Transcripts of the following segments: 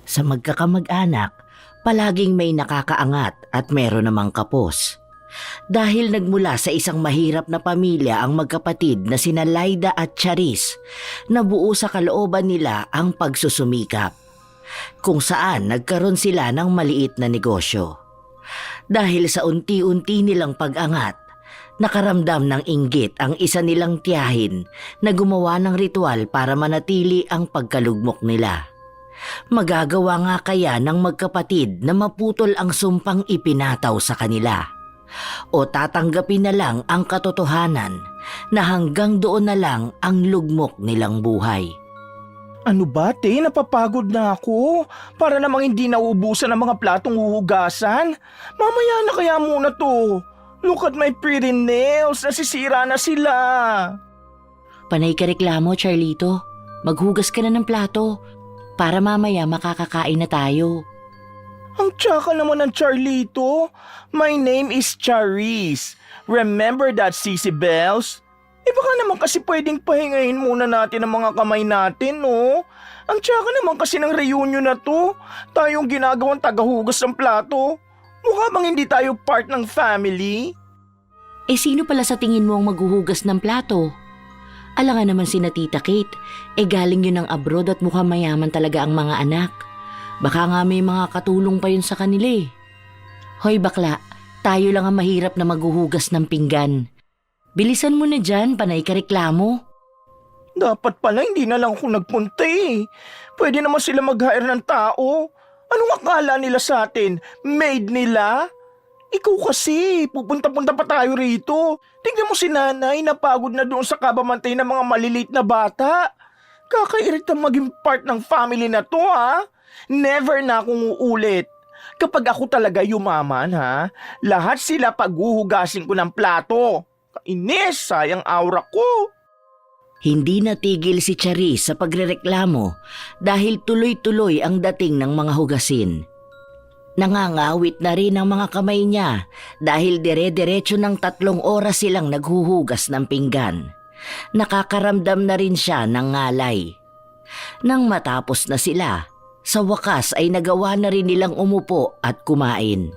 Sa magkakamag-anak, palaging may nakakaangat at meron namang kapos. Dahil nagmula sa isang mahirap na pamilya ang magkapatid na sina Laida at Charis, nabuo sa kalooban nila ang pagsusumikap, kung saan nagkaroon sila ng maliit na negosyo. Dahil sa unti-unti nilang pag-angat, nakaramdam ng inggit ang isa nilang tiyahin na gumawa ng ritual para manatili ang pagkalugmok nila. Magagawa nga kaya ng magkapatid na maputol ang sumpang ipinataw sa kanila? O tatanggapin na lang ang katotohanan na hanggang doon na lang ang lugmok nilang buhay? Ano ba, te? Napapagod na ako. Para namang hindi nauubusan ng mga platong huhugasan. Mamaya na kaya muna to. Look at my pretty nails. Nasisira na sila. Panay ka reklamo, Charlito. Maghugas ka na ng plato para mamaya makakakain na tayo. Ang tsaka naman ng Charlito. My name is Charis. Remember that, Sissy Bells? Baka naman kasi pwedeng pahingahin muna natin ang mga kamay natin, no? Ang tsaka naman kasi ng reunion na to. Tayong ginagawang tagahugas ng plato. Mukha bang hindi tayo part ng family? Sino pala sa tingin mo ang maghuhugas ng plato? Alangan naman si Tita Kate. Galing yun ng abroad at mukhang mayaman talaga ang mga anak. Baka nga may mga katulong pa yun sa kanila. Hoy bakla, tayo lang ang mahirap na maghuhugas ng pinggan. Bilisan mo na dyan, panay ka reklamo. Dapat pala hindi na lang ako nagpunta eh. Pwede naman sila mag-hire ng tao. Anong akala nila sa atin? Maid nila? Ikaw kasi, pupunta-punta pa tayo rito. Tingnan mo si nanay, napagod na doon sa kabamantay ng mga maliliit na bata. Kakairit ang maging part ng family na to, ha? Never na akong uulit. Kapag ako talaga yumaman, ha? Lahat sila paghuhugasin ko ng plato. Kainis, sayang aura ko. Hindi natigil si Charis sa pagrereklamo dahil tuloy-tuloy ang dating ng mga hugasin. Nangangawit na rin ang mga kamay niya dahil dire-diretso ng 3 oras silang naghuhugas ng pinggan. Nakakaramdam na rin siya ng ngalay. Nang matapos na sila, sa wakas ay nagawa na rin nilang umupo at kumain.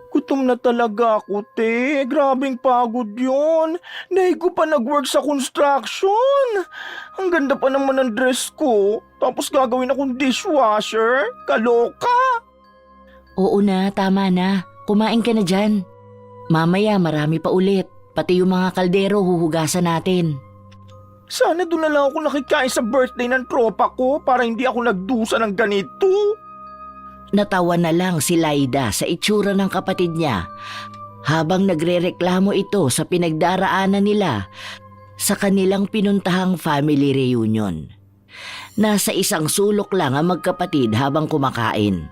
Gutom na talaga ako, te. Grabing pagod yun. Dahil ko pa nag-work sa construction. Ang ganda pa naman ng dress ko. Tapos gagawin akong dishwasher. Kaloka. Oo na, tama na. Kumain ka na dyan. Mamaya marami pa ulit. Pati yung mga kaldero huhugasan natin. Sana doon na lang ako nakikain sa birthday ng tropa ko para hindi ako nagdusa ng ganito. Natawa na lang si Laida sa itsura ng kapatid niya habang nagrereklamo ito sa pinagdaraanan nila sa kanilang pinuntahang family reunion. Nasa isang sulok lang ang magkapatid habang kumakain.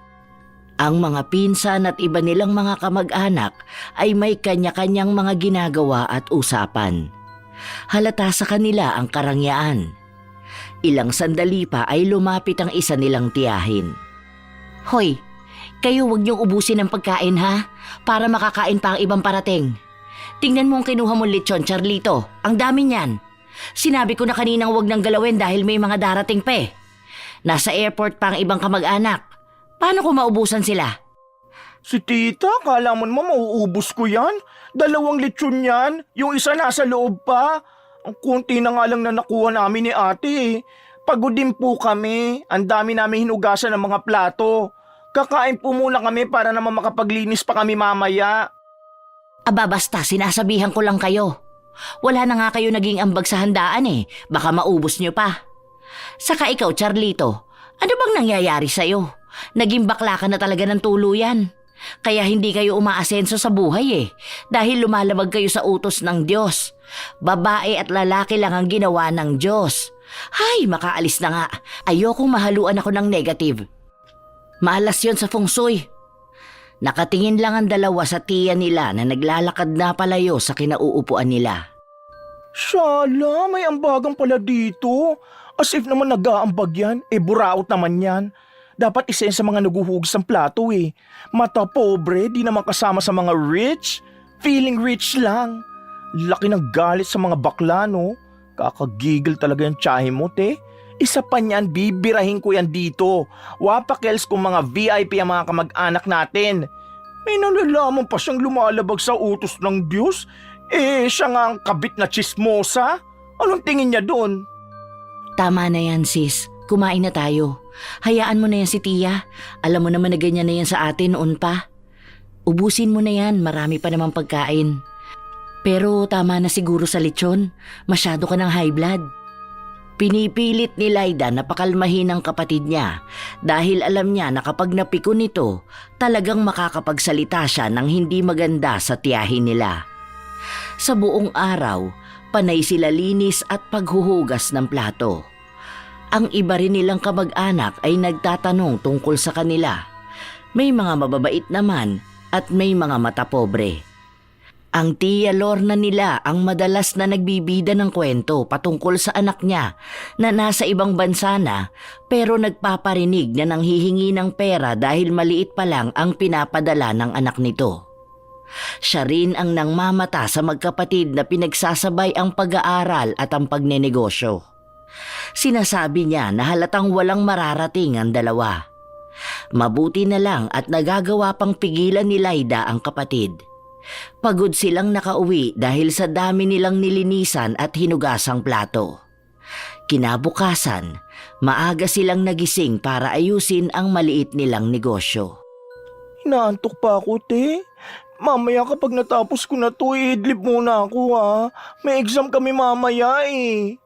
Ang mga pinsan at iba nilang mga kamag-anak ay may kanya-kanyang mga ginagawa at usapan. Halata sa kanila ang karangyaan. Ilang sandali pa ay lumapit ang isa nilang tiyahin. Hoy, kayo wag niyong ubusin ang pagkain ha, para makakain pa ang ibang parating. Tingnan mo ang kinuha mong lechon, Charlito, ang dami niyan. Sinabi ko na kaninang wag nang galawin dahil may mga darating pa eh. Nasa airport pa ang ibang kamag-anak. Paano ko maubusan sila? Si tita, kala mo naman mauubos ko yan? 2 lechon yan, yung isa nasa loob pa. Ang kunti na nga lang na nakuha namin ni ate eh. Pagod din po kami, ang dami namin hinugasan ng mga plato. Kakain po muna kami para naman makapaglinis pa kami mamaya. Aba basta, sinasabihan ko lang kayo. Wala na nga kayo naging ambag sa handaan eh, baka maubos niyo pa. Saka ikaw, Charlito, ano bang nangyayari sa'yo? Naging bakla ka na talaga ng tuluyan. Kaya hindi kayo umaasenso sa buhay eh, dahil lumalabag kayo sa utos ng Diyos. Babae at lalaki lang ang ginawa ng Diyos. Hay, makaalis na nga. Ayokong mahaluan ako ng negative. Malas yon sa feng shui. Nakatingin lang ang dalawa sa tiya nila na naglalakad na palayo sa kinauupuan nila. Shala, may ambagan pala dito. As if naman nag-aambag yan, buraot naman yan. Dapat isa yan sa mga naguhugas ng plato eh. Mata pobre, di naman kasama sa mga rich. Feeling rich lang. Laki ng galit sa mga bakla, no? Kakagigil talaga yung tiyahin mo, te. Isa pa niyan, bibirahin ko yan dito. Wapakels kung mga VIP ang mga kamag-anak natin. May nalalaman pa siyang lumalabag sa utos ng Diyos. Siya nga ang kabit na chismosa. Anong tingin niya doon? Tama na yan sis, kumain na tayo. Hayaan mo na yan si Tia. Alam mo naman na ganyan na yan sa atin noon pa. Ubusin mo na yan, marami pa namang pagkain. Pero tama na siguro sa lechon, masyado ka ng high blood. Pinipilit ni Laida na pakalmahin ang kapatid niya dahil alam niya na kapag napikon nito, talagang makakapagsalita siya ng hindi maganda sa tiyahin nila. Sa buong araw, panay sila linis at paghuhugas ng plato. Ang iba rin nilang kamag-anak ay nagtatanong tungkol sa kanila. May mga mababait naman at may mga matapobre. Ang Tia Lorna nila ang madalas na nagbibida ng kwento patungkol sa anak niya na nasa ibang bansa na pero nagpaparinig na nanghihingi ng pera dahil maliit pa lang ang pinapadala ng anak nito. Siya rin ang nangmamata sa magkapatid na pinagsasabay ang pag-aaral at ang pagnenegosyo. Sinasabi niya na halatang walang mararating ang dalawa. Mabuti na lang at nagagawa pang pigilan ni Laida ang kapatid. Pagod silang nakauwi dahil sa dami nilang nilinisan at hinugasang plato. Kinabukasan, maaga silang nagising para ayusin ang maliit nilang negosyo. Inaantok pa ako, te. Mamaya kapag natapos ko na to, idlip muna ako ha. May exam kami mamaya eh.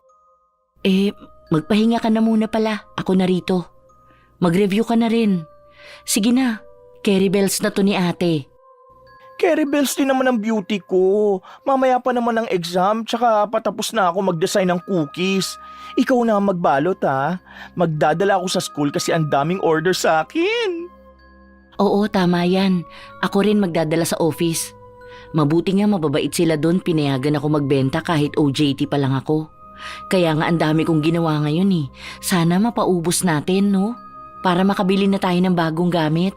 Magpahinga ka na muna pala. Ako na rito. Mag-review ka na rin. Sige na, carry bells na to ni ate. Carry bells din naman ang beauty ko. Mamaya pa naman ang exam, tsaka patapos na ako mag-design ng cookies. Ikaw na ang magbalot ha. Magdadala ako sa school kasi ang daming order sa akin. Oo, tama yan. Ako rin magdadala sa office. Mabuti nga mababait sila doon, pinayagan ako magbenta kahit OJT pa lang ako. Kaya nga ang dami kong ginawa ngayon eh. Sana mapaubos natin, no? Para makabili na tayo ng bagong gamit.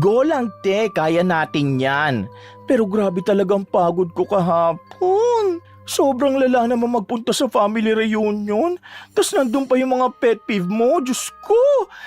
Go lang te, kaya natin yan. Pero grabe talagang pagod ko kahapon. Sobrang lala naman magpunta sa family reunion. Tas nandun pa yung mga pet peeve mo. Diyos ko,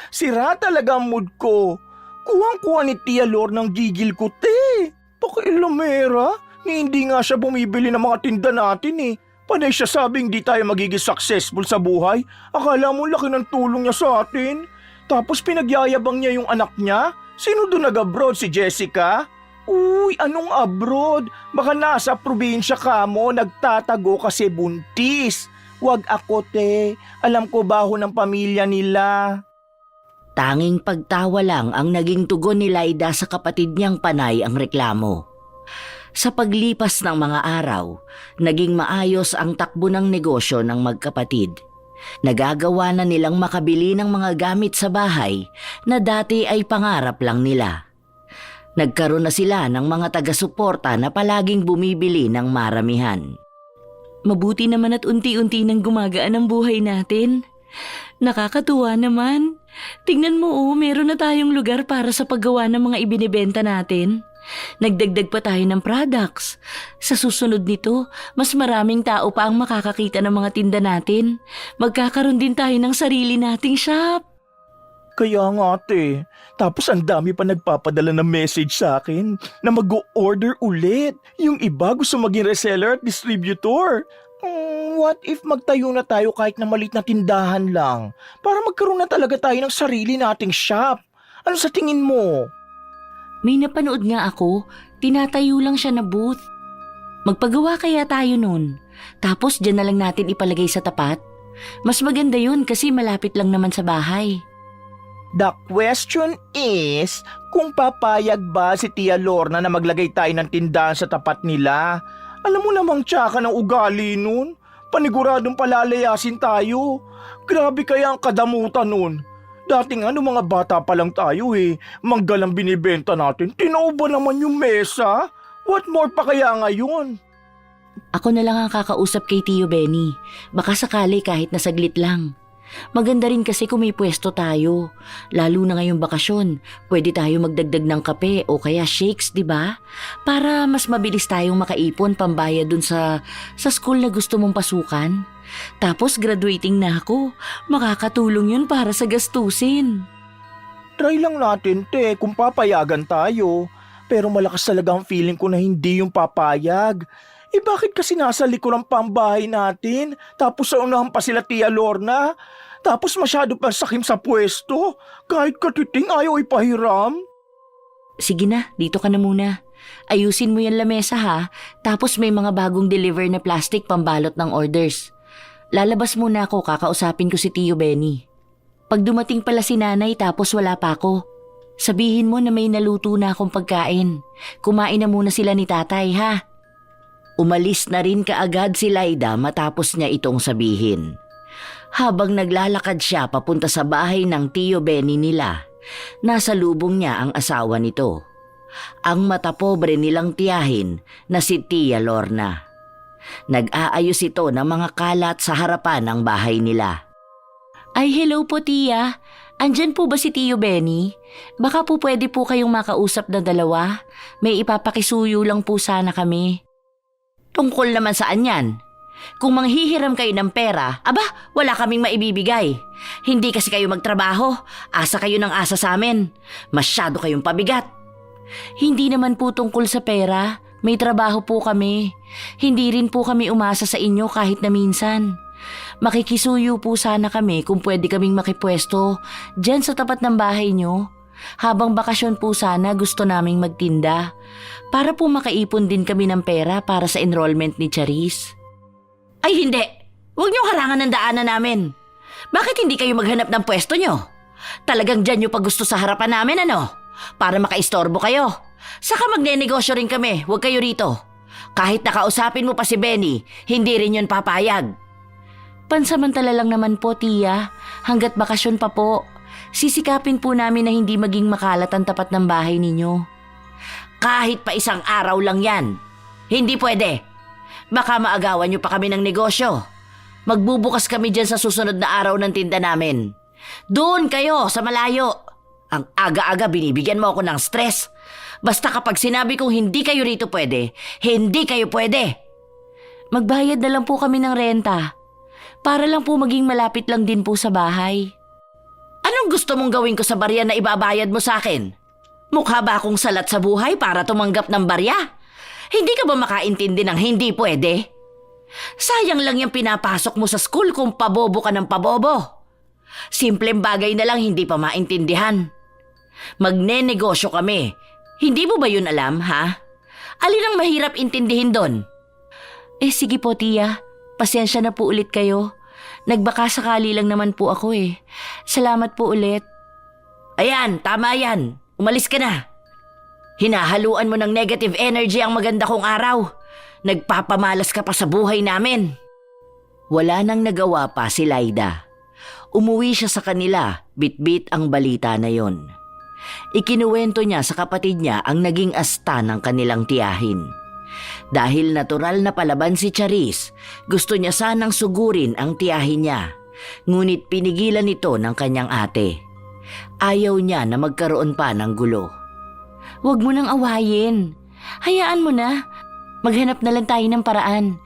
sira talaga ang mood ko. Kuwang-kuha ni Tia Lor ng gigil ko te. Pakialamera, ni hindi nga siya bumibili ng mga tinda natin eh. Panay siya sabing di tayo magiging successful sa buhay. Akala mo laki ng tulong niya sa atin. Tapos pinagyayabang niya yung anak niya. Sino doon nag-abroad? Si Jessica? Uy, anong abroad? Baka nasa probinsya ka mo, nagtatago kasi buntis. Wag ako te, alam ko baho ng pamilya nila. Tanging pagtawa lang ang naging tugon ni Laida sa kapatid niyang panay ang reklamo. Sa paglipas ng mga araw, naging maayos ang takbo ng negosyo ng magkapatid. Nagagawa na nilang makabili ng mga gamit sa bahay na dati ay pangarap lang nila. Nagkaroon na sila ng mga taga-suporta na palaging bumibili ng maramihan. Mabuti naman at unti-unti nang gumagaan ang buhay natin. Nakakatuwa naman. Tingnan mo meron na tayong lugar para sa paggawa ng mga ibinibenta natin. Nagdagdag pa tayo ng products. Sa susunod nito, mas maraming tao pa ang makakakita ng mga tinda natin. Magkakaroon din tayo ng sarili nating shop. Kaya nga ate, tapos ang dami pa nagpapadala ng message sa akin na mag-o-order ulit. Yung iba gusto maging reseller at distributor. What if magtayo na tayo kahit na maliit na tindahan lang para magkaroon na talaga tayo ng sarili nating shop? Ano sa tingin mo? May napanood nga ako, tinatayo lang siya na booth. Magpagawa kaya tayo nun. Tapos dyan na lang natin ipalagay sa tapat. Mas maganda yun kasi malapit lang naman sa bahay. The question is, kung papayag ba si Tia Lorna na maglagay tayo ng tindahan sa tapat nila? Alam mo namang tsaka ng ugali nun. Paniguradong palalayasin tayo. Grabe kaya ang kadamutan nun. Dati nga nung mga bata pa lang tayo manggal ang binibenta natin. Tinauba naman yung mesa. What more pa kaya ngayon? Ako na lang ang kakausap kay Tio Benny. Baka sakali kahit na saglit lang. Maganda rin kasi kung may pwesto tayo. Lalo na ngayong bakasyon, pwede tayo magdagdag ng kape o kaya shakes, di ba? Para mas mabilis tayong makaipon pambayad dun sa school na gusto mong pasukan. Tapos graduating na ako, makakatulong yun para sa gastusin. Try lang natin, te, kung papayagan tayo. Pero malakas talaga ang feeling ko na hindi yung papayag. Bakit kasi nasa likuran pa ang bahay natin? Tapos sa unahan pa sila Tia Lorna? Tapos masyado pa sakim sa pwesto? Kahit katiting ayaw ipahiram? Sige na, dito ka na muna. Ayusin mo yan lamesa ha, tapos may mga bagong deliver na plastic pambalot ng orders. Lalabas muna ako, kakausapin ko si Tio Benny. Pag dumating pala si nanay tapos wala pa ako, sabihin mo na may naluto na akong pagkain. Kumain na muna sila ni tatay ha. Umalis na rin kaagad si Laida matapos niya itong sabihin. Habang naglalakad siya papunta sa bahay ng Tio Benny nila, nasa lubong niya ang asawa nito. Ang matapobre nilang tiyahin na si Tia Lorna. Nag-aayos ito ng mga kalat sa harapan ng bahay nila. Ay hello po Tia, andyan po ba si Tio Benny? Baka po pwede po kayong makausap na dalawa. May ipapakisuyo lang po sana kami. Tungkol naman saan yan? Kung manghihiram kayo ng pera, aba, wala kaming maibibigay. Hindi kasi kayo magtrabaho, asa kayo ng asa sa amin. Masyado kayong pabigat. Hindi naman po tungkol sa pera, may trabaho po kami. Hindi rin po kami umasa sa inyo kahit na minsan. Makikisuyo po sana kami kung pwede kaming makipwesto dyan sa tapat ng bahay nyo. Habang bakasyon po sana gusto naming magtinda. Para po makaipon din kami ng pera para sa enrollment ni Charis. Ay hindi! Huwag niyong harangan ng daanan namin. Bakit hindi kayo maghanap ng pwesto nyo? Talagang dyan nyo pa gusto sa harapan namin ano? Para makaistorbo kayo. Saka magnenegosyo rin kami, huwag kayo rito. Kahit nakausapin mo pa si Benny, hindi rin yun papayag. Pansamantala lang naman po, Tia. Hanggat bakasyon pa po. Sisikapin po namin na hindi maging makalat ang tapat ng bahay ninyo. Kahit pa isang araw lang yan. Hindi pwede. Baka maagawan niyo pa kami ng negosyo. Magbubukas kami dyan sa susunod na araw ng tinda namin. Doon kayo, sa malayo. Ang aga-aga binibigyan mo ako ng stress. Basta kapag sinabi kong hindi kayo rito pwede, hindi kayo pwede. Magbayad na lang po kami ng renta. Para lang po maging malapit lang din po sa bahay. Anong gusto mong gawin ko sa barya na ibabayad mo sa akin? Mukha ba akong salat sa buhay para tumanggap ng barya? Hindi ka ba makaintindi ng hindi pwede? Sayang lang yung pinapasok mo sa school kung pabobo ka ng pabobo. Simpleng bagay na lang hindi pa maintindihan. Magnenegosyo kami. Hindi mo ba yun alam, ha? Alin ang mahirap intindihin doon? Sige po, Tia. Pasensya na po ulit kayo. Nagbaka sakali lang naman po ako eh. Salamat po ulit. Ayan, tama yan. Umalis ka na. Hinahaluan mo ng negative energy ang maganda kong araw. Nagpapamalas ka pa sa buhay namin. Wala nang nagawa pa si Laida. Umuwi siya sa kanila, bit-bit ang balita na yon. Ikinuwento niya sa kapatid niya ang naging asta ng kanilang tiyahin. Dahil natural na palaban si Charis, gusto niya sanang sugurin ang tiyahin niya. Ngunit pinigilan ito ng kanyang ate. Ayaw niya na magkaroon pa ng gulo. Huwag mo nang awayin. Hayaan mo na. Maghanap na lang tayo ng paraan.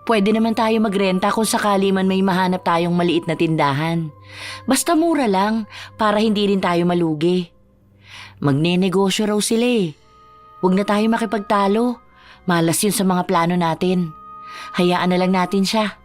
Pwede naman tayo magrenta kung sakali man may mahanap tayong maliit na tindahan. Basta mura lang para hindi rin tayo malugi. Magnenegosyo raw sila eh. Huwag na tayo makipagtalo. Malas yun sa mga plano natin. Hayaan na lang natin siya.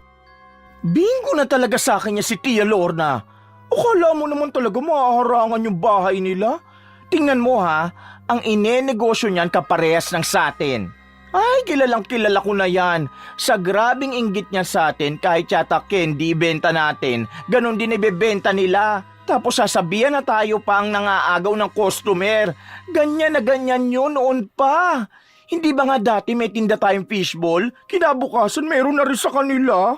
Bingo na talaga sa akin niya si Tia Lorna. Akala mo naman talaga mahaharangan yung bahay nila. Tingnan mo ha, ang inenegosyo niyan kaparehas ng sa atin. Ay, kilalang kilala ko na yan. Sa grabing inggit niya sa atin, kahit yata candy ibenta natin, ganun din ibebenta nila. Tapos sasabihan na tayo pa ang nangaagaw ng customer. Ganyan na ganyan yun noon pa. Hindi ba nga dati may tinda tayong fishball? Kinabukasan meron na rin sa kanila.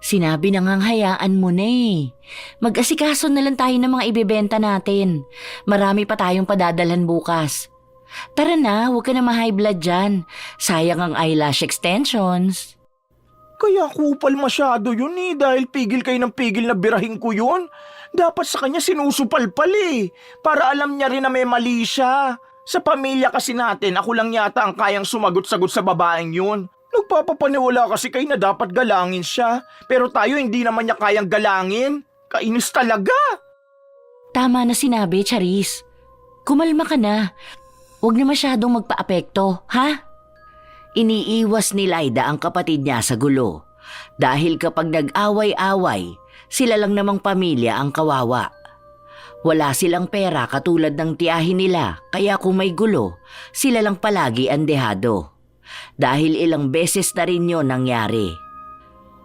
Sinabi na ngang hayaan mo na eh. Mag-asikaso na lang tayo ng mga ibebenta natin. Marami pa tayong padadalhan bukas. Tara na, huwag ka na ma-high blood dyan. Sayang ang eyelash extensions. Kaya kupal masyado yun dahil pigil kayo ng pigil na birahin ko yun. Dapat sa kanya sinusupal-pal para alam niya rin na may mali siya. Sa pamilya kasi natin, ako lang yata ang kayang sumagot-sagot sa babaeng yun. Nagpapapaniwala kasi kayo na dapat galangin siya, pero tayo hindi naman niya kayang galangin. Kainis talaga. Tama na sinabi, Charis. Kumalma ka na. Huwag na masyadong magpa-apekto, ha? Iniiwas ni Laida ang kapatid niya sa gulo. Dahil kapag nag-away-away, sila lang namang pamilya ang kawawa. Wala silang pera katulad ng tiyahin nila, kaya kung may gulo, sila lang palagi ang dehado. Dahil ilang beses na rin yun nangyari.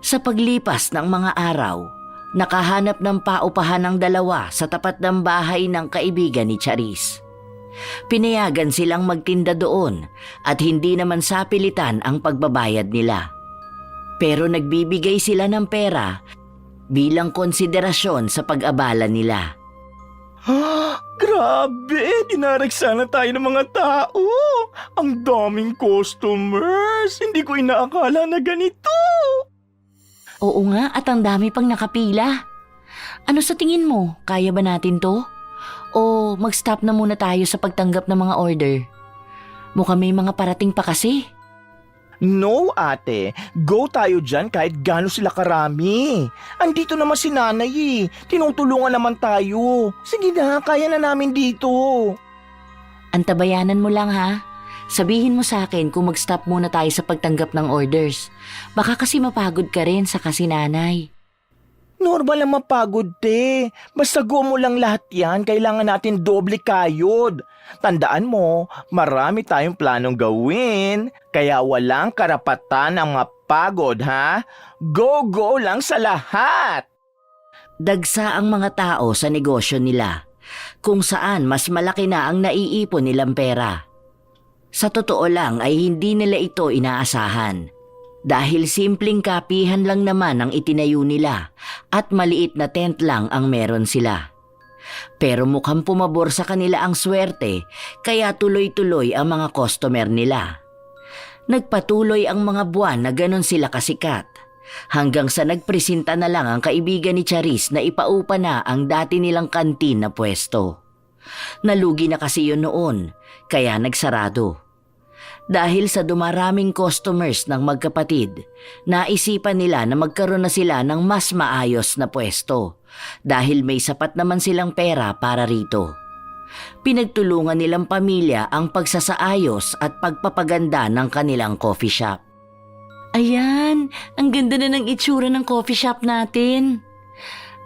Sa paglipas ng mga araw, nakahanap ng paupahan ng dalawa sa tapat ng bahay ng kaibigan ni Charis. Pinayagan silang magtinda doon at hindi naman sapilitan ang pagbabayad nila. Pero nagbibigay sila ng pera bilang konsiderasyon sa pag-abala nila. Grabe! Dinarag sana tayo ng mga tao! Ang daming customers! Hindi ko inaakala na ganito! Oo nga, at ang dami pang nakapila. Ano sa tingin mo? Kaya ba natin to? O mag-stop na muna tayo sa pagtanggap ng mga order? Mukhang may mga parating pa kasi. No, ate. Go tayo dyan kahit gaano sila karami. Andito naman si nanay Tinutulungan naman tayo. Sige na, kaya na namin dito. Antabayanan mo lang ha. Sabihin mo sa akin kung mag-stop muna tayo sa pagtanggap ng orders. Baka kasi mapagod ka rin sa kasi nanay. Normal lang mapagod, te. Basta go mo lang lahat yan, kailangan natin doble kayod. Tandaan mo, marami tayong planong gawin, kaya walang karapatan ang mapagod, ha? Go lang sa lahat! Dagsa ang mga tao sa negosyo nila, kung saan mas malaki na ang naiipon nilang pera. Sa totoo lang ay hindi nila ito inaasahan. Dahil simpleng kapihan lang naman ang itinayo nila at maliit na tent lang ang meron sila. Pero mukhang pumabor sa kanila ang swerte kaya tuloy-tuloy ang mga customer nila. Nagpatuloy ang mga buwan na ganon sila kasikat hanggang sa nagpresenta na lang ang kaibigan ni Charis na ipaupa na ang dati nilang kantin na pwesto. Nalugi na kasi yun noon kaya nagsarado. Dahil sa dumaraming customers ng magkapatid, naisipan nila na magkaroon na sila ng mas maayos na pwesto dahil may sapat naman silang pera para rito. Pinagtulungan nilang pamilya ang pagsasaayos at pagpapaganda ng kanilang coffee shop. Ayan, ang ganda na ng itsura ng coffee shop natin.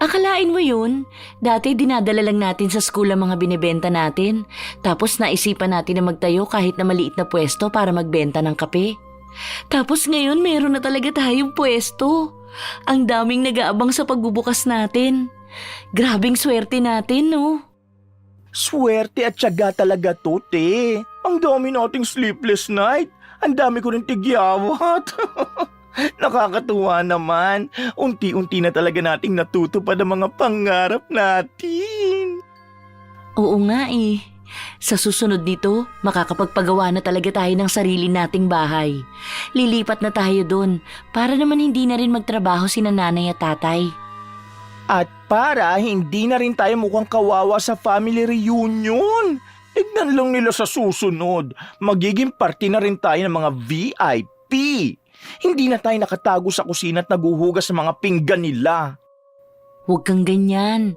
Akalain mo yun? Dati dinadala lang natin sa school ang mga binibenta natin. Tapos naisipan natin na magtayo kahit na maliit na pwesto para magbenta ng kape. Tapos ngayon meron na talaga tayong pwesto. Ang daming nag-aabang sa pagbubukas natin. Grabing swerte natin, no? Swerte at tiyaga talaga to, te. Ang dami nating sleepless night. Ang dami ko rin tigyawat. Nakakatuwa naman. Unti-unti na talaga nating natutupad ang mga pangarap natin. Oo nga eh. Sa susunod nito, makakapagpagawa na talaga tayo ng sarili nating bahay. Lilipat na tayo doon para naman hindi na rin magtrabaho sina nanay at tatay. At para hindi na rin tayo mukhang kawawa sa family reunion. Tignan lang nila sa susunod. Magiging parte na rin tayo ng mga VIP. Hindi na tayo nakatago sa kusina at naguhugas sa mga pinggan nila. Huwag kang ganyan.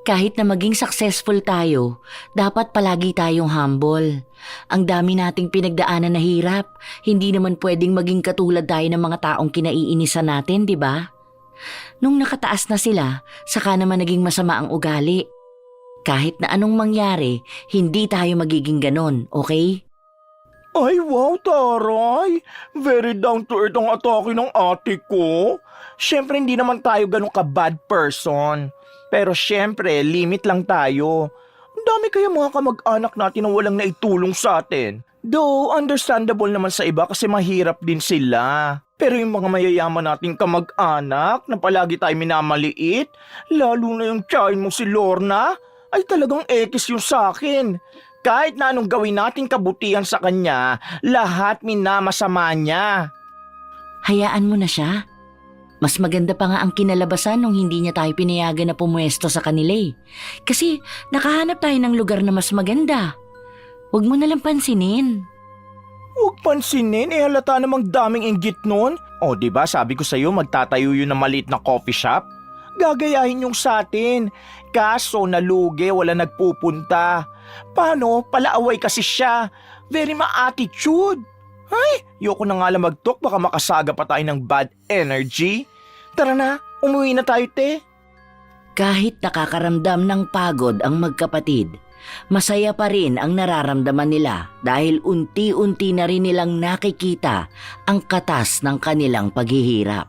Kahit na maging successful tayo, dapat palagi tayong humble. Ang dami nating pinagdaanan na hirap. Hindi naman pwedeng maging katulad tayo ng mga taong kinaiinisan natin, di ba? Nung nakataas na sila, saka naman naging masama ang ugali. Kahit na anong mangyari, hindi tayo magiging ganon, okay? Ay wow, taray! Very down to earth ang atake ng ate ko. Siyempre hindi naman tayo ganun ka-bad person. Pero siyempre, limit lang tayo. Ang dami kaya mga kamag-anak natin na walang naitulong sa atin. Though, understandable naman sa iba kasi mahirap din sila. Pero yung mga mayayaman nating kamag-anak na palagi tayo minamaliit, lalo na yung tiyahin mo si Lorna, ay talagang ekis yung sa akin. Kahit na anong gawin nating kabutihan sa kanya, lahat minamasama niya. Hayaan mo na siya. Mas maganda pa nga ang kinalabasan nung hindi niya tayo pinayagan na pumuesto sa kanila eh. Kasi nakahanap tayo ng lugar na mas maganda. Huwag mo nalang pansinin. Huwag pansinin, halata namang daming inggit nun. O, diba sabi ko sa'yo magtatayo yun ng maliit na coffee shop? Gagayahin yung sa atin. Kaso nalugi, wala nagpupunta. Paano? Palaaway kasi siya. Very ma-attitude. Ay, yoko na nga lang mag-talk, baka makasaga pa tayo ng bad energy. Tara na, umuwi na tayo, te. Kahit nakakaramdam ng pagod ang magkapatid, masaya pa rin ang nararamdaman nila dahil unti-unti na rin nilang nakikita ang katas ng kanilang paghihirap.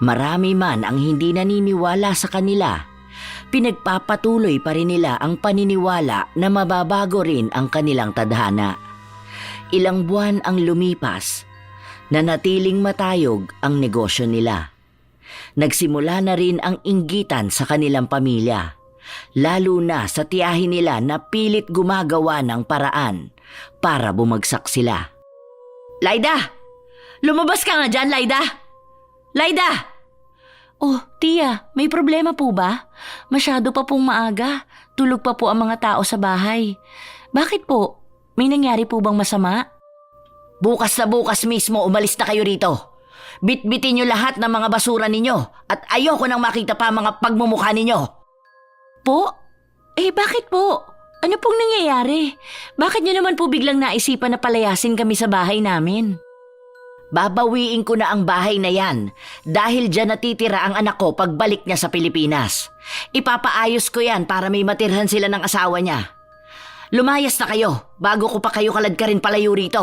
Marami man ang hindi naniniwala sa kanila, pinagpapatuloy pa rin nila ang paniniwala na mababago rin ang kanilang tadhana. Ilang buwan ang lumipas, nanatiling matayog ang negosyo nila. Nagsimula na rin ang inggitan sa kanilang pamilya, lalo na sa tiyahin nila na pilit gumagawa ng paraan para bumagsak sila. Laida! Lumabas ka nga dyan, Laida! Laida! Oh, tiya, may problema po ba? Masyado pa pong maaga. Tulog pa po ang mga tao sa bahay. Bakit po? May nangyari po bang masama? Bukas na bukas mismo umalis na kayo rito. Bitbitin niyo lahat ng mga basura ninyo at ayoko nang makita pa mga pagmumukha ninyo. Po? Bakit po? Ano pong nangyayari? Bakit niyo naman po biglang naisipan na palayasin kami sa bahay namin? Babawiin ko na ang bahay na yan dahil dyan natitira ang anak ko pagbalik niya sa Pilipinas. Ipapaayos ko yan para may matirhan sila ng asawa niya. Lumayas na kayo bago ko pa kayo kaladkarin palayo rito.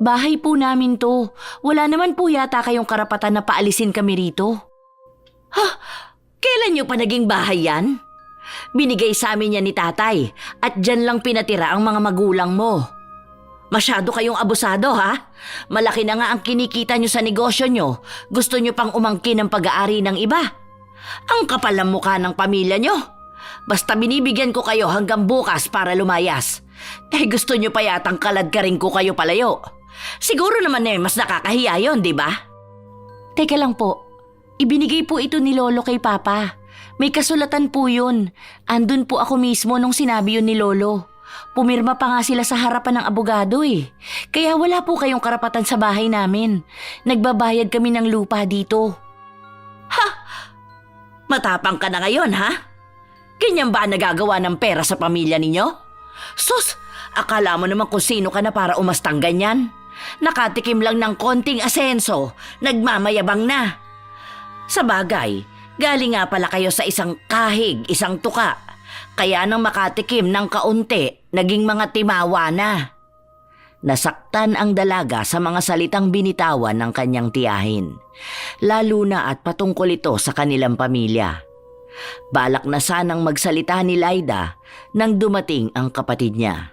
Bahay po namin to. Wala naman po yata kayong karapatan na paalisin kami rito. Ha? Kailan niyo pa naging bahay yan? Binigay sa amin yan ni tatay at dyan lang pinatira ang mga magulang mo. Masyado kayong abusado ha? Malaki na nga ang kinikita nyo sa negosyo nyo. Gusto nyo pang umangkin ang pag-aari ng iba. Ang kapal ng mukha ng pamilya nyo. Basta binibigyan ko kayo hanggang bukas para lumayas. Gusto nyo pa yatang kaladkarin ko kayo palayo. Siguro naman mas nakakahiya yun, di ba? Teka lang po. Ibinigay po ito ni Lolo kay Papa. May kasulatan po yun. Andun po ako mismo nung sinabi yun ni Lolo. Pumirma pa nga sila sa harapan ng abogado eh. Kaya wala po kayong karapatan sa bahay namin. Nagbabayad kami ng lupa dito. Ha? Matapang ka na ngayon ha? Ganyan ba nagagawa ng pera sa pamilya ninyo? Sus, akala mo naman kung sino ka na para umastang ganyan? Nakatikim lang ng konting asenso, nagmamayabang na. Sa bagay, galing nga pala kayo sa isang kahig, isang tuka. Kaya nang makatikim ng kaunti, naging mga timawa na. Nasaktan ang dalaga sa mga salitang binitawan ng kanyang tiyahin. Lalo na at patungkol ito sa kanilang pamilya. Balak na sanang magsalita ni Laida nang dumating ang kapatid niya.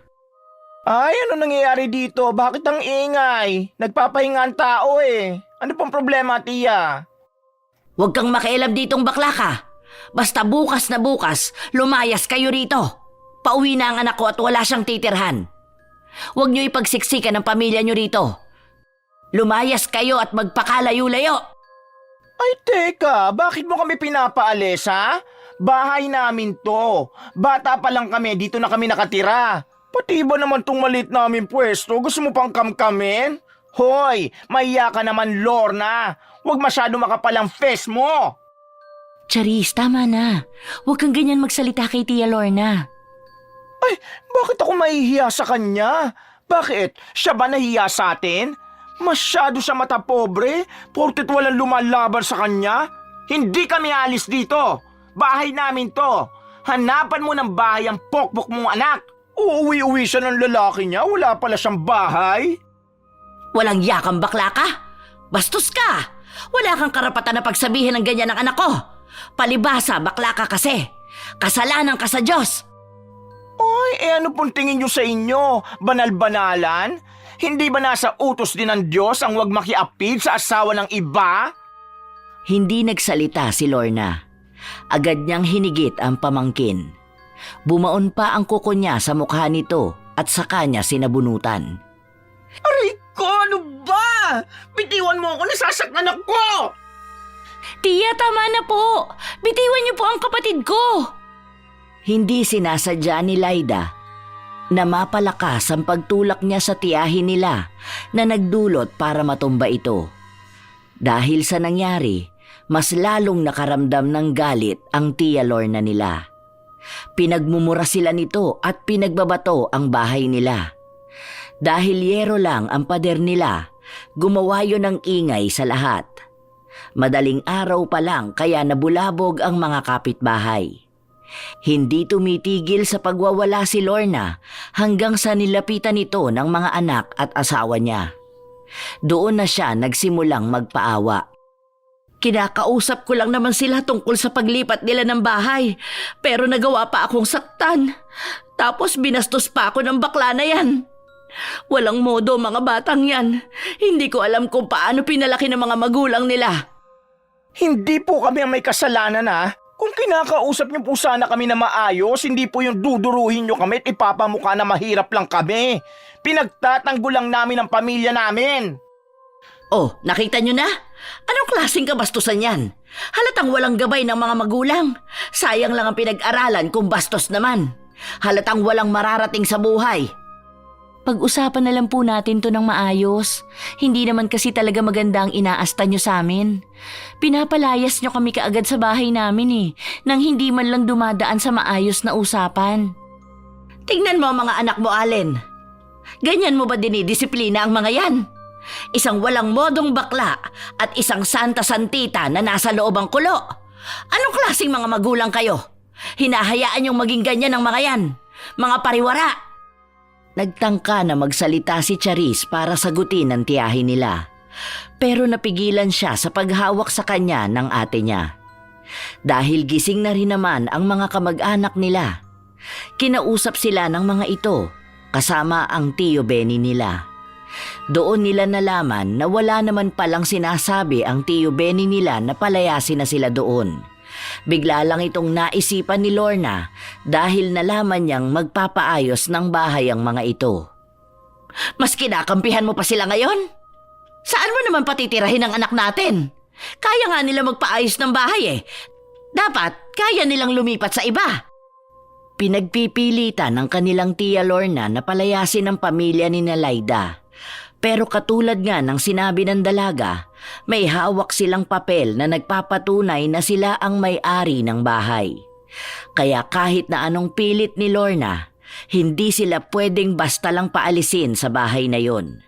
Ay, ano nangyayari dito? Bakit ang ingay? Nagpapahinga ang tao eh. Ano pang problema, tiya? Huwag kang makialam ditong bakla ka. Basta bukas na bukas, lumayas kayo rito. Pauwi na ang anak ko at wala siyang titirhan. Huwag niyo ipagsiksikan ang pamilya niyo rito. Lumayas kayo at magpakalayo-layo. Ay, teka, bakit mo kami pinapaalis, ha? Bahay namin to. Bata pa lang kami, dito na kami nakatira. Pati ba naman tong malit namin pwesto? Gusto mo pang kamkamin? Hoy, mahiya ka naman, Lorna. Huwag masyado makapalang face mo. Charis, tama na. Huwag kang ganyan magsalita kay Tia Lorna. Ay, bakit ako mahihiya sa kanya? Bakit? Siya ba nahiya sa atin? Masyado siya matapobre, porket walang lumalaban sa kanya. Hindi kami alis dito. Bahay namin to. Hanapan mo ng bahay ang pokpok mong anak. Uuwi-uwi siya ng lalaki niya, wala pala siyang bahay. Walang yakang bakla ka? Bastos ka! Wala kang karapatan na pagsabihin ng ganyan ng anak ko. Palibhasa, bakla ka kasi. Kasalanan ka sa Diyos. Ay, ano pong tingin niyo sa inyo? Banal-banalan? Hindi ba nasa utos din ng Diyos ang huwag makiapid sa asawa ng iba? Hindi nagsalita si Lorna. Agad niyang hinigit ang pamangkin. Bumaon pa ang kuko niya sa mukha nito at sa kanya sinabunutan. Aray ko, ano ba? Bitiwan mo ako, nasasaktan ako! Tiya, tama na po. Bitiwan niyo po ang kapatid ko. Hindi sinasadya ni Laida na mapalakas ang pagtulak niya sa tiyahin nila na nagdulot para matumba ito. Dahil sa nangyari, mas lalong nakaramdam ng galit ang Tia Lorna nila. Pinagmumura sila nito at pinagbabato ang bahay nila. Dahil yero lang ang pader nila, gumawa yun ng ingay sa lahat. Madaling araw pa lang kaya nabulabog ang mga kapitbahay. Hindi tumitigil sa pagwawala si Lorna hanggang sa nilapitan nito ng mga anak at asawa niya. Doon na siya nagsimulang magpaawa. Kinakausap ko lang naman sila tungkol sa paglipat nila ng bahay, pero nagawa pa akong saktan. Tapos binastos pa ako ng bakla na yan. Walang modo mga batang yan. Hindi ko alam kung paano pinalaki ng mga magulang nila. Hindi po kami ang may kasalanan ha. Kung kinakausap niyo po sana kami na maayos, hindi po yung duduruhin niyo kami at ipapamukha na mahirap lang kami. Pinagtatanggol lang namin ang pamilya namin. Oh, nakita nyo na? Anong klaseng kabastusan yan? Halatang walang gabay ng mga magulang. Sayang lang ang pinag-aralan kung bastos naman. Halatang walang mararating sa buhay. Pag-usapan na lang po natin to ng maayos. Hindi naman kasi talaga maganda ang inaasta nyo sa amin. Pinapalayas nyo kami kaagad sa bahay namin nang hindi man lang dumadaan sa maayos na usapan. Tingnan mo mga anak mo, Allen. Ganyan mo ba dinidisiplina ang mga yan? Isang walang modong bakla at isang santa-santita na nasa loob ang kulo. Anong klaseng mga magulang kayo? Hinahayaan yung maging ganyan ng mga yan. Mga pariwara. Nagtangka na magsalita si Charis para sagutin ang tiyahin nila. Pero napigilan siya sa paghawak sa kanya ng ate niya. Dahil gising na rin naman ang mga kamag-anak nila. Kinausap sila ng mga ito kasama ang Tio Benny nila. Doon nila nalaman na wala naman palang sinasabi ang Tio Benny nila na palayasin na sila doon. Bigla lang itong naisipan ni Lorna dahil nalaman niyang magpapaayos ng bahay ang mga ito. Mas kinakampihan mo pa sila ngayon? Saan mo naman patitirahin ang anak natin? Kaya nga nila magpaayos ng bahay Dapat kaya nilang lumipat sa iba. Pinagpipilitan ng kanilang Tia Lorna na palayasin ang pamilya ni Laida. Pero katulad nga ng sinabi ng dalaga, may hawak silang papel na nagpapatunay na sila ang may-ari ng bahay. Kaya kahit na anong pilit ni Lorna, hindi sila pwedeng basta lang paalisin sa bahay na yon.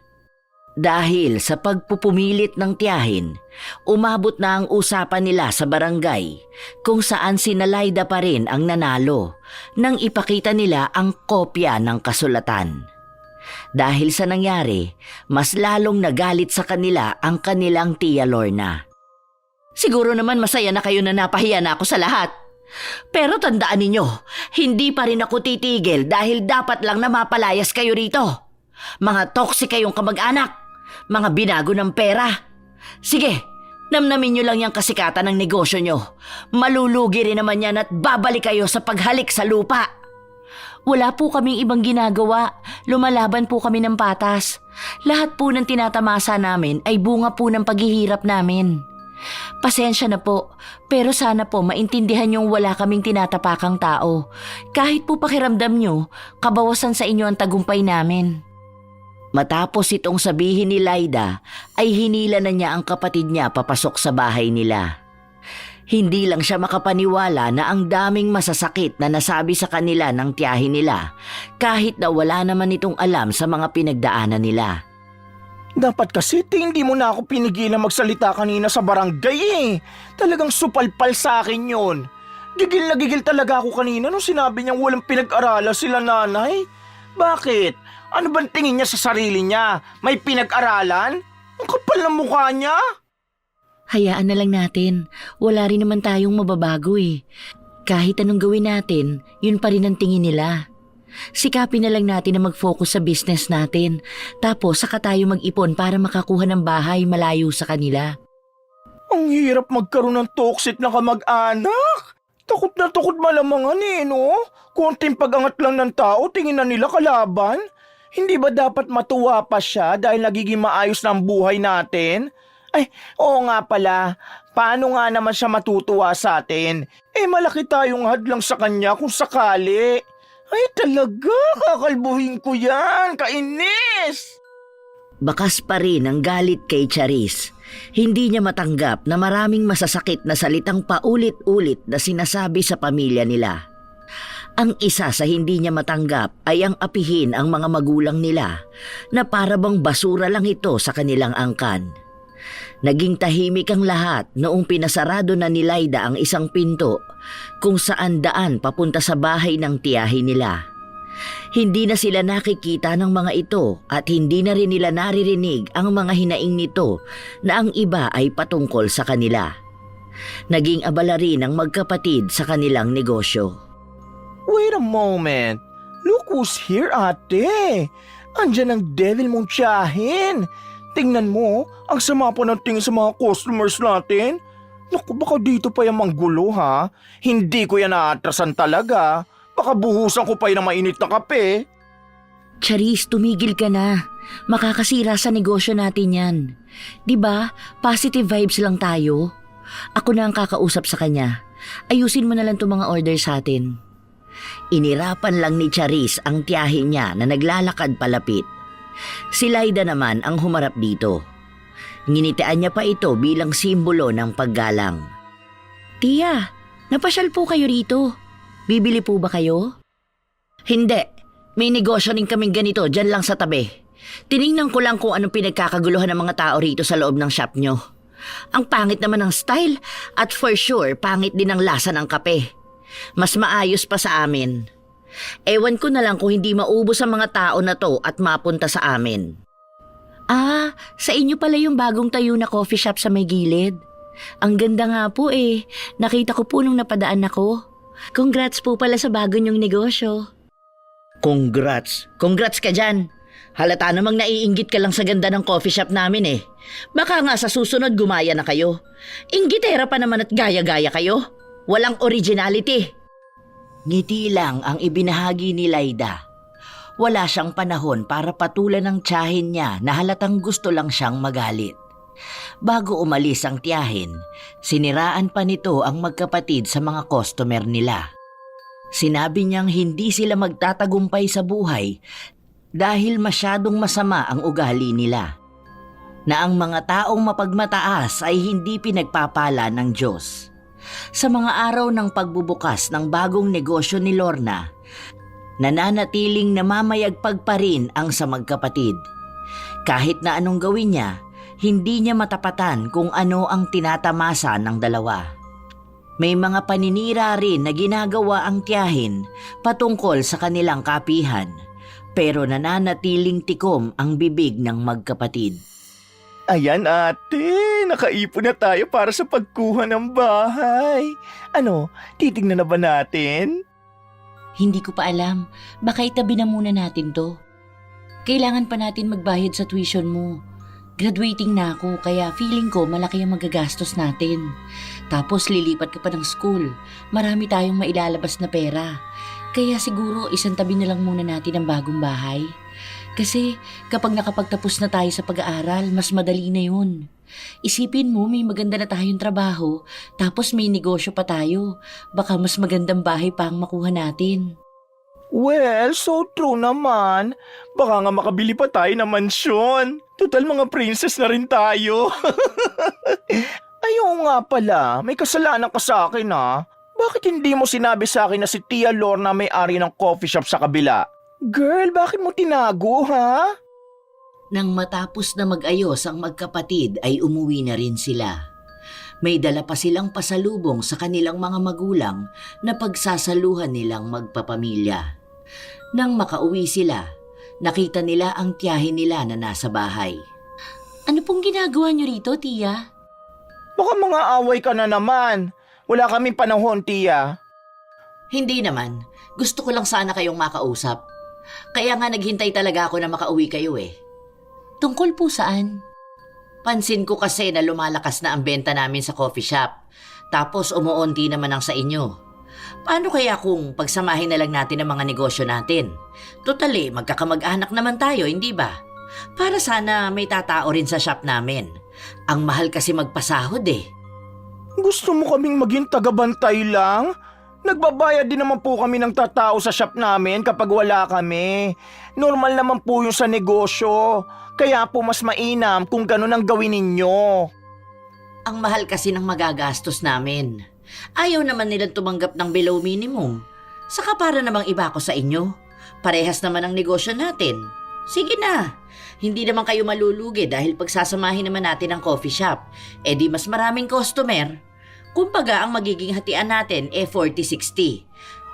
Dahil sa pagpupumilit ng tiyahin, umabot na ang usapan nila sa barangay kung saan si Laida pa rin ang nanalo nang ipakita nila ang kopya ng kasulatan. Dahil sa nangyari, mas lalong nagalit sa kanila ang kanilang Tia Lorna. Siguro naman masaya na kayo na napahiya na ako sa lahat. Pero tandaan ninyo, hindi pa rin ako titigil dahil dapat lang na mapalayas kayo rito. Mga toxic kayong kamag-anak, mga binago ng pera. Sige, namnamin nyo lang yung kasikatan ng negosyo nyo. Malulugi rin naman yan at babalik kayo sa paghalik sa lupa. Wala po kaming ibang ginagawa. Lumalaban po kami ng patas. Lahat po ng tinatamasa namin ay bunga po ng paghihirap namin. Pasensya na po, pero sana po maintindihan yung wala kaming tinatapakang tao. Kahit po pakiramdam nyo, kabawasan sa inyo ang tagumpay namin. Matapos itong sabihin ni Laida, ay hinila na niya ang kapatid niya papasok sa bahay nila. Hindi lang siya makapaniwala na ang daming masasakit na nasabi sa kanila ng tiyahin nila kahit na wala naman itong alam sa mga pinagdaanan nila. Dapat kasi hindi mo na ako pinigilan magsalita kanina sa barangay Talagang supalpal sa akin yun. Gigil na gigil talaga ako kanina nung sinabi niyang walang pinag-aralan sila nanay. Bakit? Ano bang tingin niya sa sarili niya? May pinag-aralan? Ang kapal ng mukha niya. Hayaan na lang natin. Wala rin naman tayong mababago Kahit anong gawin natin, yun pa rin ang tingin nila. Sikapin na lang natin na mag-focus sa business natin. Tapos saka tayo mag-ipon para makakuha ng bahay malayo sa kanila. Ang hirap magkaroon ng toxic na kamag-anak. Takot na takot malamangan no? Konting pag-angat lang ng tao, tingin na nila kalaban. Hindi ba dapat matuwa pa siya dahil nagiging maayos na ang buhay natin? Ay, oo nga pala. Paano nga naman siya matutuwa sa atin? Malaki tayong hadlang sa kanya kung sakali. Ay, talaga, kakalbuhin ko yan. Kainis! Bakas pa rin ang galit kay Charis. Hindi niya matanggap na maraming masasakit na salitang paulit-ulit na sinasabi sa pamilya nila. Ang isa sa hindi niya matanggap ay ang apihin ang mga magulang nila na para bang basura lang ito sa kanilang angkan. Naging tahimik ang lahat noong pinasarado na ni Laida ang isang pinto kung saan daan papunta sa bahay ng tiyahin nila. Hindi na sila nakikita ng mga ito at hindi na rin nila naririnig ang mga hinaing nito na ang iba ay patungkol sa kanila. Naging abala rin ang magkapatid sa kanilang negosyo. Wait a moment. Look who's here, ate. Andyan ang devil mong tiyahin. Tingnan mo, ang sama pa ng tingin sa mga customers natin. Naku, baka dito pa yung manggulo ha. Hindi ko yan naatrasan talaga. Baka buhusan ko pa yung mainit na kape. Charis, tumigil ka na. Makakasira sa negosyo natin yan. 'Di ba? Positive vibes lang tayo. Ako na ang kakausap sa kanya. Ayusin mo na lang 'tong mga order sa atin. Inirapan lang ni Charis ang tiyahin niya na naglalakad palapit. Si Laida naman ang humarap dito. Nginitian niya pa ito bilang simbolo ng paggalang. Tia, napasyal po kayo rito. Bibili po ba kayo? Hindi. May negosyo rin kaming ganito dyan lang sa tabi. Tiningnan ko lang kung anong pinagkakaguluhan ng mga tao rito sa loob ng shop nyo. Ang pangit naman ng style at for sure pangit din ang lasa ng kape. Mas maayos pa sa amin. Ewan ko na lang kung hindi maubos ang mga tao na to at mapunta sa amin. Ah, sa inyo pala yung bagong tayo na coffee shop sa may gilid. Ang ganda nga po eh. Nakita ko po nung napadaan ako. Congrats po pala sa bago niyong negosyo. Congrats? Congrats ka dyan. Halata namang naiinggit ka lang sa ganda ng coffee shop namin eh. Baka nga sa susunod gumaya na kayo. Inggitera pa naman at gaya-gaya kayo. Walang originality. Ngiti lang ang ibinahagi ni Laida. Wala siyang panahon para patulan ng tiyahin niya na halatang gusto lang siyang magalit. Bago umalis ang tiyahin, siniraan pa nito ang magkapatid sa mga customer nila. Sinabi niyang hindi sila magtatagumpay sa buhay dahil masyadong masama ang ugali nila. Na ang mga taong mapagmataas ay hindi pinagpapala ng Diyos. Sa mga araw ng pagbubukas ng bagong negosyo ni Lorna, nananatiling namamayagpag pa rin ang sa magkapatid. Kahit na anong gawin niya, hindi niya matapatan kung ano ang tinatamasa ng dalawa. May mga paninira rin na ginagawa ang tiyahin patungkol sa kanilang kapihan, pero nananatiling tikom ang bibig ng magkapatid. Ayan ate, nakaipon na tayo para sa pagkuha ng bahay. Ano, titignan na ba natin? Hindi ko pa alam. Baka itabi na muna natin to. Kailangan pa natin magbayad sa tuition mo. Graduating na ako kaya feeling ko malaki ang magagastos natin. Tapos lilipat ka pa ng school. Marami tayong mailalabas na pera. Kaya siguro isang tabi na lang muna natin ang bagong bahay. Kasi kapag nakapagtapos na tayo sa pag-aaral, mas madali na yun. Isipin mo may maganda na tayong trabaho, tapos may negosyo pa tayo. Baka mas magandang bahay pa ang makuha natin. Well, so true naman. Baka nga makabili pa tayo ng mansyon. Total mga princess na rin tayo. Ayaw nga pala, may kasalanan ka sa akin ha. Bakit hindi mo sinabi sa akin na si Tia Lorna may-ari ng coffee shop sa kabila? Girl, bakit mo tinago ha? Nang matapos na mag-ayos ang magkapatid ay umuwi na rin sila. May dala pa silang pasalubong sa kanilang mga magulang na pagsasaluhan nilang magpapamilya. Nang makauwi sila, nakita nila ang tiyahin nila na nasa bahay. Ano pong ginagawa niyo rito, Tia? Baka mga away ka na naman. Wala kaming panahon, Tia. Hindi naman. Gusto ko lang sana kayong makausap. Kaya nga naghintay talaga ako na makauwi kayo eh. Tungkol po saan? Pansin ko kasi na lumalakas na ang benta namin sa coffee shop. Tapos umuunti naman ang sa inyo. Paano kaya kung pagsamahin na lang natin ang mga negosyo natin? Totally, magkakamag-anak naman tayo, hindi ba? Para sana may tatao rin sa shop namin. Ang mahal kasi magpasahod eh. Gusto mo kaming maging tagabantay lang? Nagbabayad din naman po kami ng tatao sa shop namin kapag wala kami. Normal naman po yung sa negosyo. Kaya po mas mainam kung ganun ang gawin ninyo. Ang mahal kasi ng magagastos namin. Ayaw naman nilang tumanggap ng below minimum. Saka para namang iba ko sa inyo. Parehas naman ang negosyo natin. Sige na. Hindi naman kayo malulugi dahil pagsasamahin naman natin ang coffee shop. Eh di mas maraming customer. Kumbaga ang magiging hatian natin 40-60.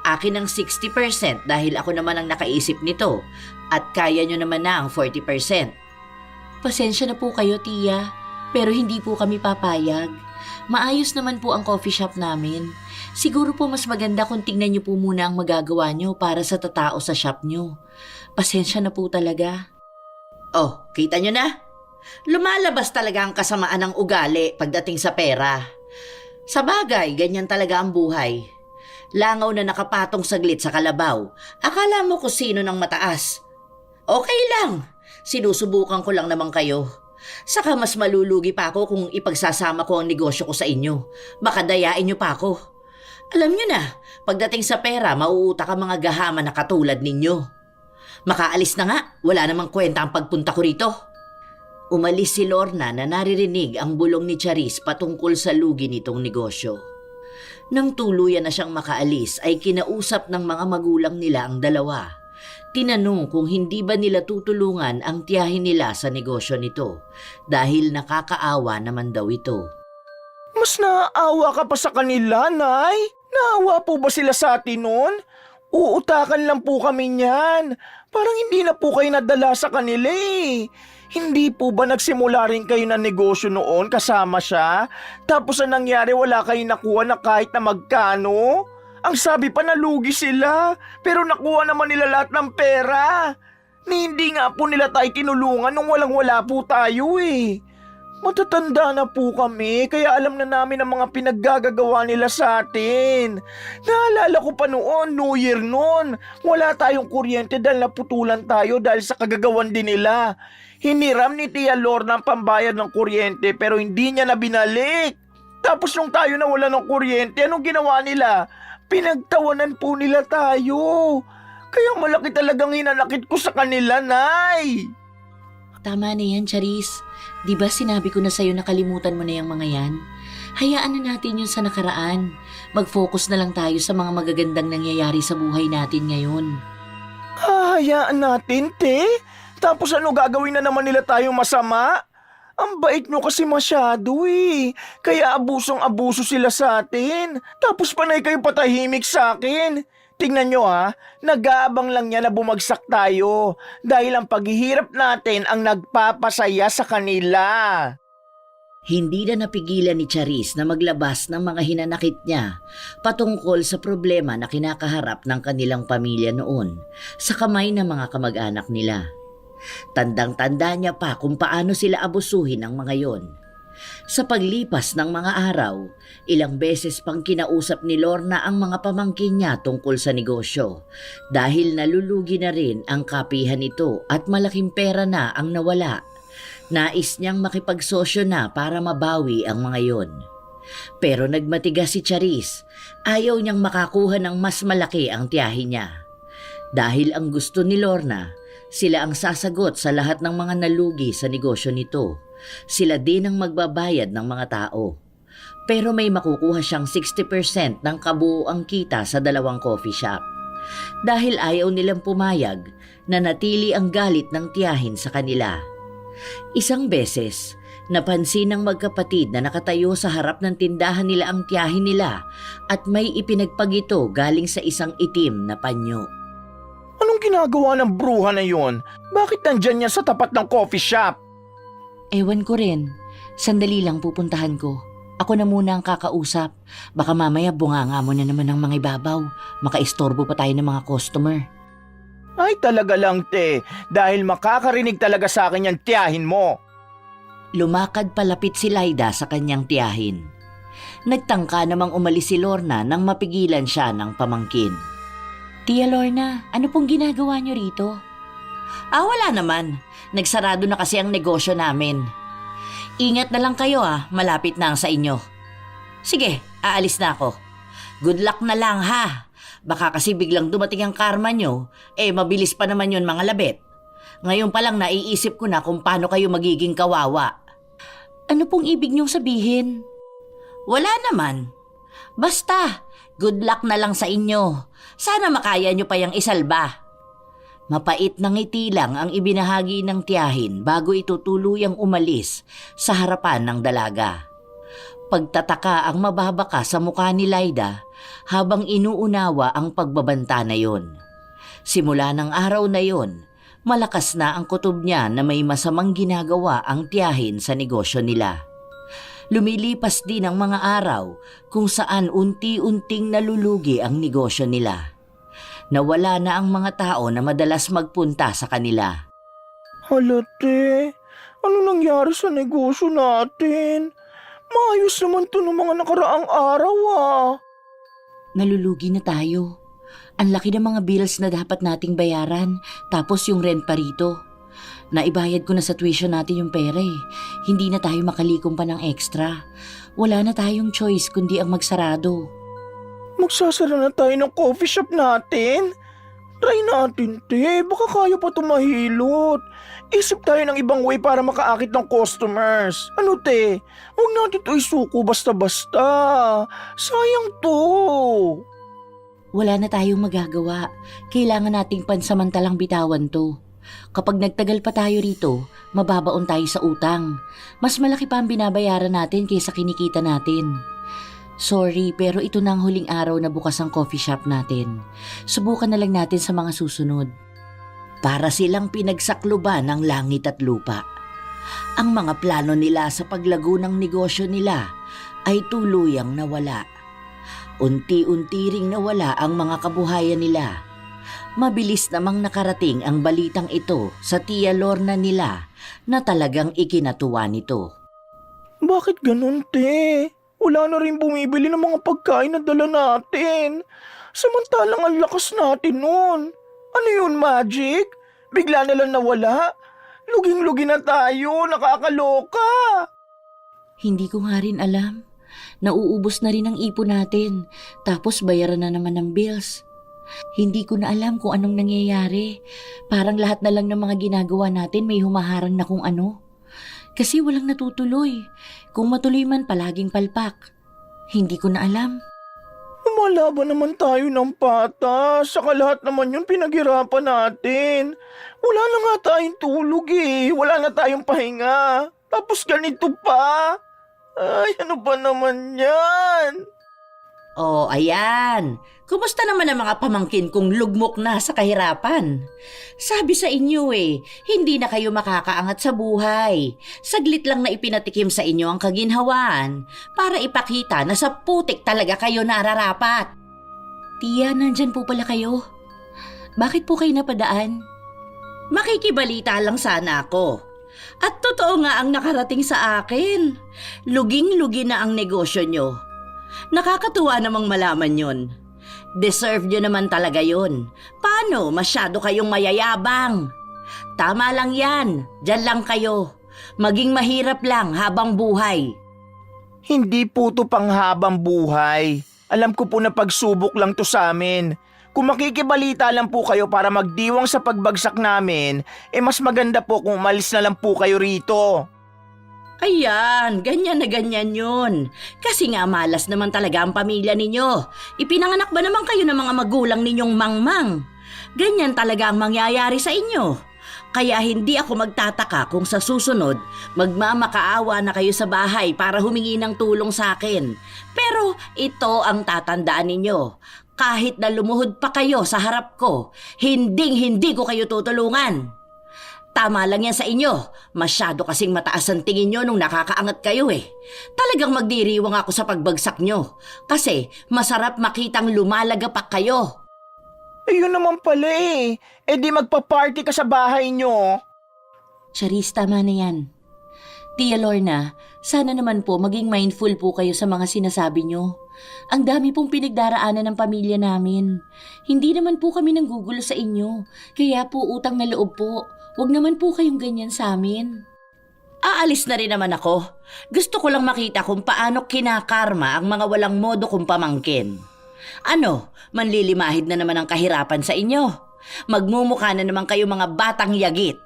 Akin ang 60% dahil ako naman ang nakaisip nito. At kaya nyo naman na ang 40%. Pasensya na po kayo, tiya. Pero hindi po kami papayag. Maayos naman po ang coffee shop namin. Siguro po mas maganda kung tingnan niyo po muna ang magagawa niyo para sa tatao sa shop niyo. Pasensya na po talaga. Oh, kita niyo na? Lumalabas talaga ang kasamaan ng ugali pagdating sa pera. Sa bagay, ganyan talaga ang buhay. Langaw na nakapatong saglit sa kalabaw. Akala mo kung sino ng mataas. Okay lang. Sinusubukan ko lang naman kayo. Saka mas malulugi pa ako kung ipagsasama ko ang negosyo ko sa inyo. Makadayain niyo pa ako. Alam niyo na, pagdating sa pera, mauutak ang mga gahama na katulad ninyo. Makaalis na nga, wala namang kwenta ang pagpunta ko rito. Umalis si Lorna na naririnig ang bulong ni Charis patungkol sa lugi nitong negosyo. Nang tuluyan na siyang makaalis ay kinausap ng mga magulang nila ang dalawa. Tinanong kung hindi ba nila tutulungan ang tiyahin nila sa negosyo nito dahil nakakaawa naman daw ito. Mas naaawa ka pa sa kanila, Nay? Naawa po ba sila sa atin nun? Uutakan lang po kami niyan. Parang hindi na po kayo nadala sa kanila eh. Hindi po ba nagsimula rin kayo ng negosyo noon kasama siya? Tapos ang nangyari wala kayong nakuha na kahit na magkano? Ang sabi pa nalugi sila, pero nakuha naman nila lahat ng pera. Hindi nga po nila tayo tinulungan nung walang-wala po tayo eh. Matatanda na po kami, kaya alam na namin ang mga pinaggagawa nila sa atin. Naalala ko pa noon, New Year noon. Wala tayong kuryente dahil naputulan tayo dahil sa kagagawan din nila. Hiniram ni Tia Lorna ang pambayad ng kuryente pero hindi niya na binalik. Tapos nung tayo nawala ng kuryente, anong ginawa nila? Pinagtawanan po nila tayo. Kaya malaki talagang hinanakit ko sa kanila, Nay. Tama na yan, Charis. Di ba sinabi ko na sa'yo na kalimutan mo na yung mga yan? Hayaan na natin yun sa nakaraan. Mag-focus na lang tayo sa mga magagandang nangyayari sa buhay natin ngayon. Hayaan natin, te? Tapos ano gagawin na naman nila tayong masama? Ang bait nyo kasi masyado eh. Kaya abusong-abuso sila sa atin. Tapos panay kayo patahimik sa akin. Tingnan nyo ha, nag-aabang lang yan na bumagsak tayo. Dahil ang paghihirap natin ang nagpapasaya sa kanila. Hindi na napigilan ni Charis na maglabas ng mga hinanakit niya patungkol sa problema na kinakaharap ng kanilang pamilya noon sa kamay ng mga kamag-anak nila. Tandang-tanda niya pa kung paano sila abusuhin ng mga yon. Sa paglipas ng mga araw, ilang beses pang kinausap ni Lorna ang mga pamangkin niya tungkol sa negosyo dahil nalulugi na rin ang kapihan nito at malaking pera na ang nawala. Nais niyang makipagsosyo na para mabawi ang mga yon. Pero nagmatigas si Charis, ayaw niyang makakuha ng mas malaki ang tiyahin niya. Dahil ang gusto ni Lorna, sila ang sasagot sa lahat ng mga nalugi sa negosyo nito. Sila din ang magbabayad ng mga tao. Pero may makukuha siyang 60% ng kabuuang kita sa dalawang coffee shop. Dahil ayaw nilang pumayag, nanatili ang galit ng tiyahin sa kanila. Isang beses, napansin ng magkapatid na nakatayo sa harap ng tindahan nila ang tiyahin nila at may ipinagpagito galing sa isang itim na panyo. Anong ginagawa ng bruha na yon? Bakit nandyan yan sa tapat ng coffee shop? Ewan ko rin. Sandali lang pupuntahan ko. Ako na muna ang kakausap. Baka mamaya bunganga mo na naman ng mga ibabaw. Makaistorbo pa tayo ng mga customer. Ay talaga lang, te. Dahil makakarinig talaga sa akin yung tiyahin mo. Lumakad palapit si Laida sa kanyang tiyahin. Nagtangka namang umalis si Lorna nang mapigilan siya ng pamangkin. Tia Lorna, ano pong ginagawa niyo rito? Wala naman. Nagsarado na kasi ang negosyo namin. Ingat na lang kayo malapit na ang sa inyo. Sige, aalis na ako. Good luck na lang ha. Baka kasi biglang dumating ang karma nyo, mabilis pa naman yun mga labet. Ngayon pa lang naiisip ko na kung paano kayo magiging kawawa. Ano pong ibig niyong sabihin? Wala naman. Basta, good luck na lang sa inyo. Sana makaya nyo pa yung isalba. Mapait na ngiti lang ang ibinahagi ng tiyahin bago ito tuluyang umalis sa harapan ng dalaga. Pagtataka ang mababaka sa mukha ni Laida habang inuunawa ang pagbabanta na yon. Simula ng araw na yon, malakas na ang kutob niya na may masamang ginagawa ang tiyahin sa negosyo nila. Lumilipas din ang mga araw kung saan unti-unting nalulugi ang negosyo nila. Nawala na ang mga tao na madalas magpunta sa kanila. Halate, ano nangyari sa negosyo natin? Maayos naman to ng mga nakaraang araw Nalulugi na tayo. Ang laki ng mga bills na dapat nating bayaran, tapos yung rent pa rito. Naibayad ko na sa tuition natin yung pera Hindi na tayo makalikom pa ng extra. Wala na tayong choice kundi ang magsarado. Magsasara na tayo ng coffee shop natin? Try natin, te. Baka kaya pa tumahilot. Isip tayo ng ibang way para makaakit ng customers. Ano, te? Huwag natin to isuko basta-basta. Sayang to. Wala na tayong magagawa. Kailangan nating pansamantalang bitawan to. Kapag nagtagal pa tayo rito, mababaon tayo sa utang. Mas malaki pa ang binabayaran natin kaysa kinikita natin. Sorry, pero ito na ang huling araw na bukas ang coffee shop natin. Subukan na lang natin sa mga susunod. Para silang pinagsakluban ng langit at lupa. Ang mga plano nila sa paglago ng negosyo nila ay tuluyang nawala. Unti-unti ring nawala ang mga kabuhayan nila. Mabilis namang nakarating ang balitang ito sa Tia Lorna nila na talagang ikinatuwa nito. Bakit ganun, te? Wala na rin bumibili ng mga pagkain na dala natin. Samantalang ang lakas natin nun. Ano yun, Magic? Bigla na lang nawala? Luging-lugi na tayo, nakakaloka. Hindi ko nga rin alam. Nauubos na rin ang ipon natin, tapos bayaran na naman ng bills. Hindi ko na alam kung anong nangyayari. Parang lahat na lang ng mga ginagawa natin may humaharang na kung ano. Kasi walang natutuloy. Kung matuloy man palaging palpak. Hindi ko na alam. Lumalaban naman tayo ng patas. Saka lahat naman yun pinaghirapan natin. Wala na nga tayong tulog Wala na tayong pahinga. Tapos ganito pa. Ay, ano ba naman yan? Oh, ayan. Kumusta naman ang mga pamangkin kong lugmok na sa kahirapan? Sabi sa inyo hindi na kayo makakaangat sa buhay. Saglit lang na ipinatikim sa inyo ang kaginhawaan para ipakita na sa putik talaga kayo nararapat. Tia, nandyan po pala kayo. Bakit po kayo napadaan? Makikibalita lang sana ako. At totoo nga ang nakarating sa akin. Luging-lugi na ang negosyo nyo. Nakakatuwa namang malaman yun. Deserve nyo naman talaga yun. Paano? Masyado kayong mayayabang. Tama lang yan. Diyan lang kayo. Maging mahirap lang habang buhay. Hindi po to panghabang buhay. Alam ko po na pagsubok lang to sa amin. Kung makikibalita lang po kayo para magdiwang sa pagbagsak namin, mas maganda po kung umalis na lang po kayo rito. Ayan, ganyan na ganyan yun. Kasi nga malas naman talaga ang pamilya ninyo. Ipinanganak ba naman kayo ng mga magulang ninyong mangmang? Ganyan talaga ang mangyayari sa inyo. Kaya hindi ako magtataka kung sa susunod, magmamakaawa na kayo sa bahay para humingi ng tulong sa akin. Pero ito ang tatandaan ninyo. Kahit na lumuhod pa kayo sa harap ko, hindi ko kayo tutulungan. Tama lang yan sa inyo. Masyado kasing mataas ang tingin nyo nung nakakaangat kayo Talagang magdiriwang ako sa pagbagsak nyo. Kasi masarap makitang lumalagapak kayo. Yun naman pala di magpa-party ka sa bahay nyo. Charis, tama na yan. Tia Lorna, sana naman po maging mindful po kayo sa mga sinasabi nyo. Ang dami pong pinagdaraanan ng pamilya namin. Hindi naman po kami nanggugulo sa inyo. Kaya po utang na loob po. Huwag naman po kayong ganyan sa amin. Aalis na rin naman ako. Gusto ko lang makita kung paano kinakarma ang mga walang modo kong pamangkin. Ano, manlilimahid na naman ang kahirapan sa inyo. Magmumukha na naman kayo mga batang yagit.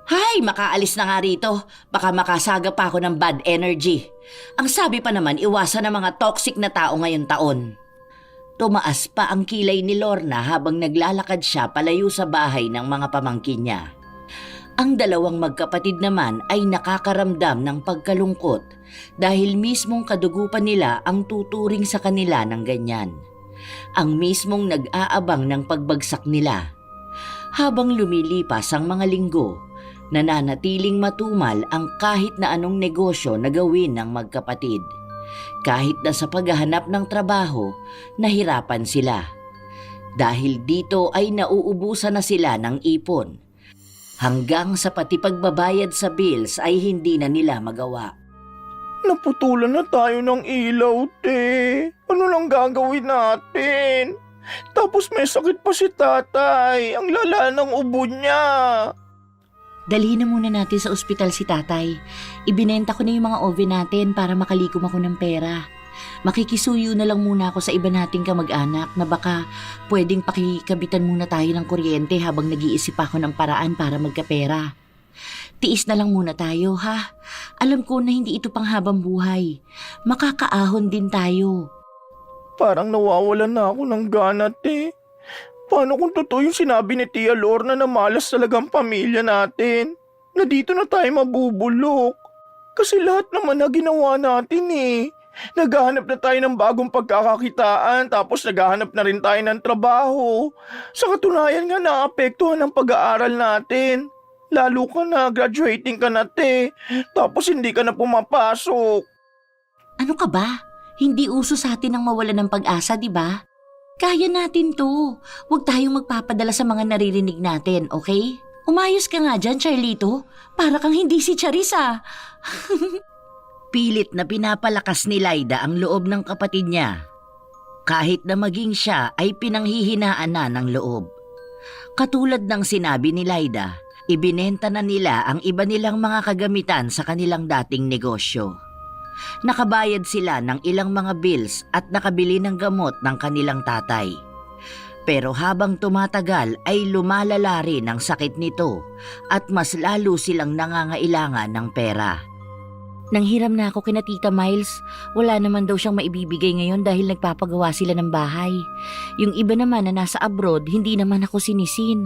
Hay, makaalis na nga rito. Baka makasaga pa ako ng bad energy. Ang sabi pa naman, iwasan ng mga toxic na tao ngayon taon. Tumaas pa ang kilay ni Lorna habang naglalakad siya palayo sa bahay ng mga pamangkin niya. Ang dalawang magkapatid naman ay nakakaramdam ng pagkalungkot dahil mismong kadugupan nila ang tuturing sa kanila ng ganyan. Ang mismong nag-aabang ng pagbagsak nila. Habang lumilipas ang mga linggo, nananatiling matumal ang kahit na anong negosyo na gawin ng magkapatid. Kahit na sa paghahanap ng trabaho, nahirapan sila. Dahil dito ay nauubusan na sila ng ipon. Hanggang sa pati pagbabayad sa bills ay hindi na nila magawa. Naputulan na tayo ng ilaw, te. Ano lang gagawin natin? Tapos may sakit pa si tatay. Ang lala ng ubo niya. Dalhin na muna natin sa ospital si tatay. Ibinenta ko na yung mga oven natin para makalikom ako ng pera. Makikisuyo na lang muna ako sa iba nating kamag-anak na baka pwedeng pakikabitan muna tayo ng kuryente habang nag-iisip ako ng paraan para magkapera. Tiis na lang muna tayo, ha? Alam ko na hindi ito panghabang buhay. Makakaahon din tayo. Parang nawawalan na ako ng gana, te. Paano kung totoo yung sinabi ni Tia Lorna na malas talagang pamilya natin? Na dito na tayo mabubulok. Kasi lahat naman na ginawa natin eh. Naghahanap na tayo ng bagong pagkakakitaan tapos naghahanap na rin tayo ng trabaho. Sa katunayan nga naapektuhan ang pag-aaral natin. Lalo ka na, graduating ka na, te. Tapos hindi ka na pumapasok. Ano ka ba? Hindi uso sa atin ang mawala ng pag-asa, di ba? Kaya natin to. Huwag tayong magpapadala sa mga naririnig natin, okay? Umayos ka nga dyan, Charlito. Para kang hindi si Charissa. Pilit na pinapalakas ni Laida ang loob ng kapatid niya. Kahit na maging siya ay pinanghihinaan na ng loob. Katulad ng sinabi ni Laida, ibinenta na nila ang iba nilang mga kagamitan sa kanilang dating negosyo. Nakabayad sila ng ilang mga bills at nakabili ng gamot ng kanilang tatay. Pero habang tumatagal ay lumalala rin ang sakit nito at mas lalo silang nangangailangan ng pera. Nanghiram na ako kina Tita Miles. Wala naman daw siyang maibibigay ngayon dahil nagpapagawa sila ng bahay. Yung iba naman na nasa abroad, hindi naman ako sinisin.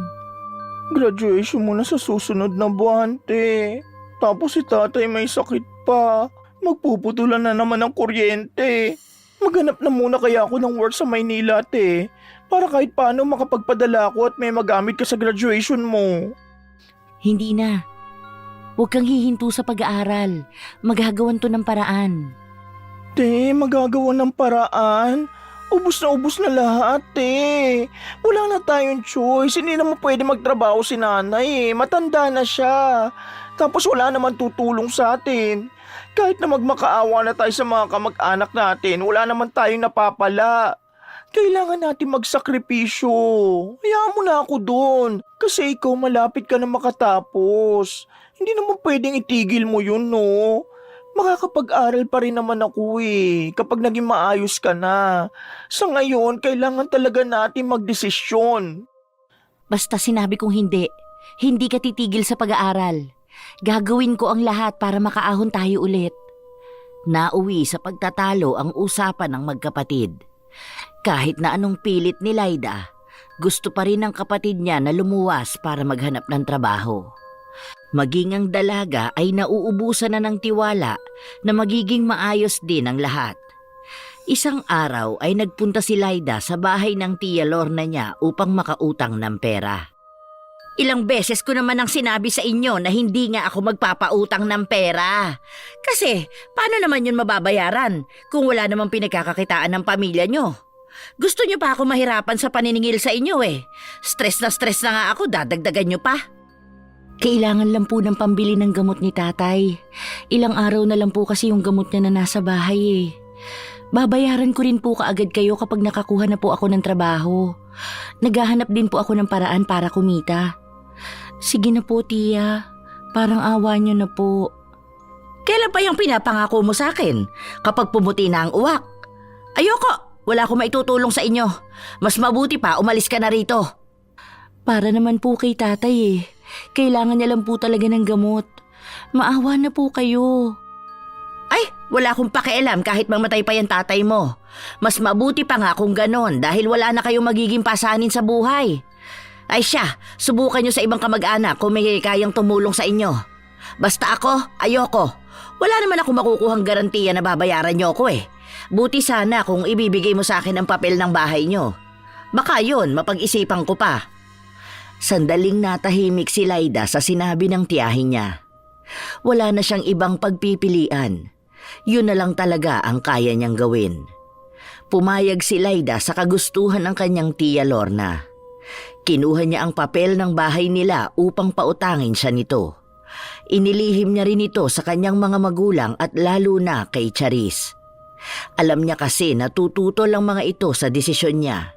Graduation mo na sa susunod na buwan, te. Tapos si tatay may sakit pa. Magpuputulan na naman ng kuryente. Maghanap na muna kaya ako ng work sa Maynila, te. Para kahit paano makapagpadala ako at may magamit ka sa graduation mo. Hindi na. Huwag kang hihinto sa pag-aaral. Maghagawan to ng paraan. Te, magagawa ng paraan. Ubus na lahat, te. Wala na tayong choice. Hindi naman pwede magtrabaho si nanay eh. Matanda na siya. Tapos wala naman tutulong sa atin. Kahit na magmakaawa na tayo sa mga kamag-anak natin, wala naman tayong napapala. Kailangan natin magsakripisyo. Hayaan mo na ako doon. Kasi ikaw malapit ka na makatapos. Hindi naman pwedeng itigil mo yun, no? Makakapag-aral pa rin naman ako eh, kapag naging maayos ka na. Sa ngayon, kailangan talaga natin magdesisyon. Basta sinabi kong hindi. Hindi ka titigil sa pag-aaral. Gagawin ko ang lahat para makaahon tayo ulit. Nauwi sa pagtatalo ang usapan ng magkapatid. Kahit na anong pilit ni Laida, gusto pa rin ng kapatid niya na lumuwas para maghanap ng trabaho. Maging ang dalaga ay nauubusan na ng tiwala na magiging maayos din ang lahat. Isang araw ay nagpunta si Laida sa bahay ng Tia Lorna niya upang makautang ng pera. Ilang beses ko naman ang sinabi sa inyo na hindi nga ako magpapautang ng pera. Kasi, paano naman yun mababayaran kung wala namang pinagkakakitaan ng pamilya nyo? Gusto nyo pa ako mahirapan sa paniningil sa inyo eh. Stress na nga ako, dadagdagan nyo pa. Kailangan lang po ng pambili ng gamot ni tatay. Ilang araw na lang po kasi yung gamot niya na nasa bahay eh. Babayaran ko rin po kaagad kayo kapag nakakuha na po ako ng trabaho. Naghahanap din po ako ng paraan para kumita. Sige na po, Tia. Parang awa niyo na po. Kailan pa yung pinapangako mo sa akin kapag pumuti na ang uwak? Ayoko, wala akong maitutulong sa inyo. Mas mabuti pa, umalis ka na rito. Para naman po kay tatay eh. Kailangan niya lang po talaga ng gamot. Maawa na po kayo. Ay, wala akong pakialam kahit mamatay pa yung tatay mo. Mas mabuti pa nga kung ganon dahil wala na kayong magiging pasanin sa buhay. Ay siya, subukan nyo sa ibang kamag-anak kung may kayang tumulong sa inyo. Basta ako, ayoko. Wala naman ako makukuhang garantiya na babayaran nyo ako eh. Buti sana kung ibibigay mo sa akin ang papel ng bahay nyo. Baka yun, mapag-isipan ko pa. Sandaling natahimik si Laida sa sinabi ng tiyahin niya. Wala na siyang ibang pagpipilian. Yun na lang talaga ang kaya niyang gawin. Pumayag si Laida sa kagustuhan ng kanyang tiya Lorna. Kinuha niya ang papel ng bahay nila upang pautangin siya nito. Inilihim niya rin ito sa kanyang mga magulang at lalo na kay Charis. Alam niya kasi na tututol ang mga ito sa desisyon niya,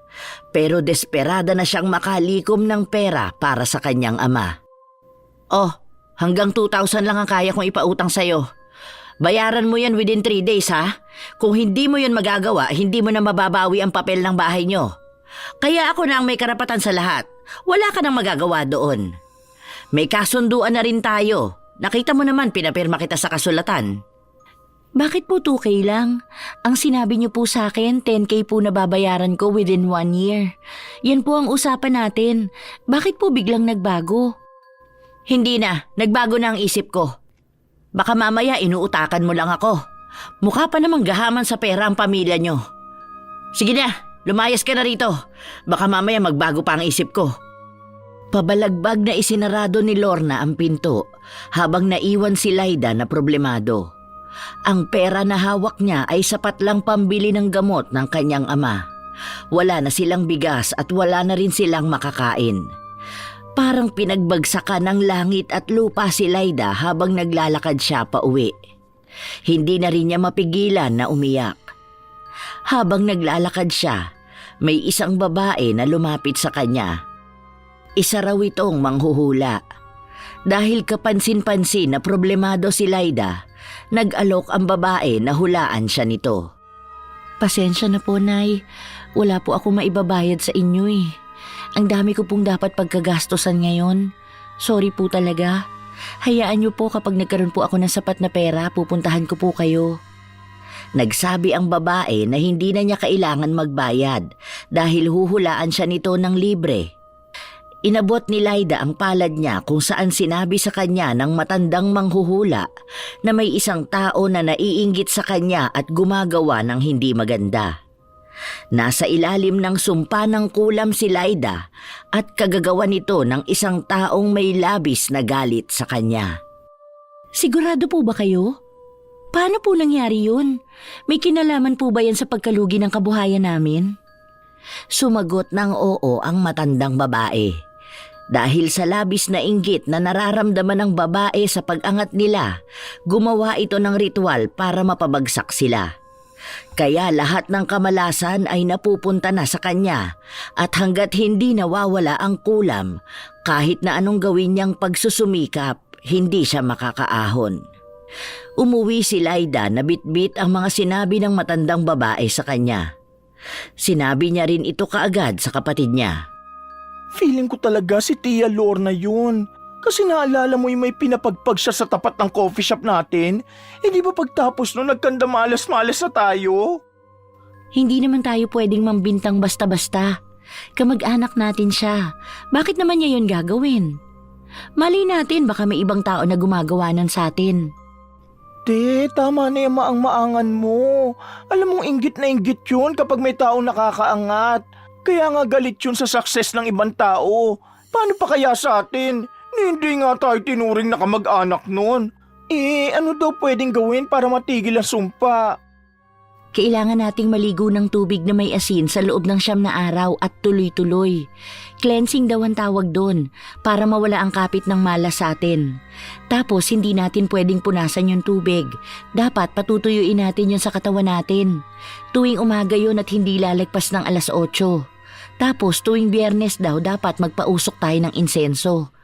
pero desperada na siyang makalikom ng pera para sa kanyang ama. Oh, hanggang 2,000 lang ang kaya kong ipautang sa'yo. Bayaran mo yan within 3 days ha? Kung hindi mo yan magagawa, hindi mo na mababawi ang papel ng bahay nyo. Kaya ako na ang may karapatan sa lahat. Wala ka nang magagawa doon. May kasunduan na rin tayo. Nakita mo naman pinapirma kita sa kasulatan. Bakit po 2K lang? Ang sinabi niyo po sa akin, 10K po na babayaran ko within 1 year. Yan po ang usapan natin. Bakit po biglang nagbago? Hindi na, nagbago na ang isip ko. Baka mamaya inuutakan mo lang ako. Mukha pa namang gahaman sa pera ang pamilya nyo. Sige na, lumayas ka na rito. Baka mamaya magbago pa ang isip ko. Pabalagbag na isinarado ni Lorna ang pinto habang naiwan si Laida na problemado. Ang pera na hawak niya ay sapat lang pambili ng gamot ng kanyang ama. Wala na silang bigas at wala na rin silang makakain. Parang pinagbagsakan ng langit at lupa si Laida habang naglalakad siya pauwi. Hindi na rin niya mapigilan na umiyak. Habang naglalakad siya, may isang babae na lumapit sa kanya. Isa raw itong manghuhula. Dahil kapansin-pansin na problemado si Laida, nag-alok ang babae na hulaan siya nito. Pasensya na po, Nay. Wala po ako maibabayad sa inyo eh. Ang dami ko pong dapat pagkagastosan ngayon. Sorry po talaga. Hayaan niyo po kapag nagkaroon po ako ng sapat na pera, pupuntahan ko po kayo. Nagsabi ang babae na hindi na niya kailangan magbayad dahil huhulaan siya nito ng libre. Inabot ni Laida ang palad niya kung saan sinabi sa kanya ng matandang manghuhula na may isang tao na naiinggit sa kanya at gumagawa ng hindi maganda. Nasa ilalim ng sumpa ng kulam si Laida at kagagawa nito ng isang taong may labis na galit sa kanya. Sigurado po ba kayo? Paano po nangyari yun? May kinalaman po ba yan sa pagkalugi ng kabuhayan namin? Sumagot ng oo ang matandang babae. Dahil sa labis na inggit na nararamdaman ng babae sa pag-angat nila, gumawa ito ng ritual para mapabagsak sila. Kaya lahat ng kamalasan ay napupunta na sa kanya at hanggat hindi nawawala ang kulam, kahit na anong gawin niyang pagsusumikap, hindi siya makakaahon. Umuwi si Laida na bitbit ang mga sinabi ng matandang babae sa kanya. Sinabi niya rin ito kaagad sa kapatid niya. Feeling ko talaga si Tia Lorna yun. Kasi naalala mo yung may pinapagpag siya sa tapat ng coffee shop natin? Eh di ba pagtapos nun nagkandamalas-malas na tayo? Hindi naman tayo pwedeng mambintang basta-basta. Kamag-anak natin siya. Bakit naman niya yun gagawin? Mali natin baka may ibang tao na gumagawa nun sa atin. Te, tama na yung maang-maangan mo. Alam mong inggit na inggit yun kapag may taong nakakaangat. Kaya nga galit yun sa success ng ibang tao. Paano pa kaya sa atin? Hindi nga tayo tinuring na kamag-anak nun. Ano daw pwedeng gawin para matigil ang sumpa? Kailangan nating maligo ng tubig na may asin sa loob ng 9 na araw at tuloy-tuloy. Cleansing daw ang tawag doon para mawala ang kapit ng malas sa atin. Tapos hindi natin pwedeng punasan yung tubig. Dapat patutuyuin natin yun sa katawan natin. Tuwing umaga yun at hindi lalagpas ng 8:00. Tapos tuwing Biyernes daw dapat magpausok tayo ng insenso.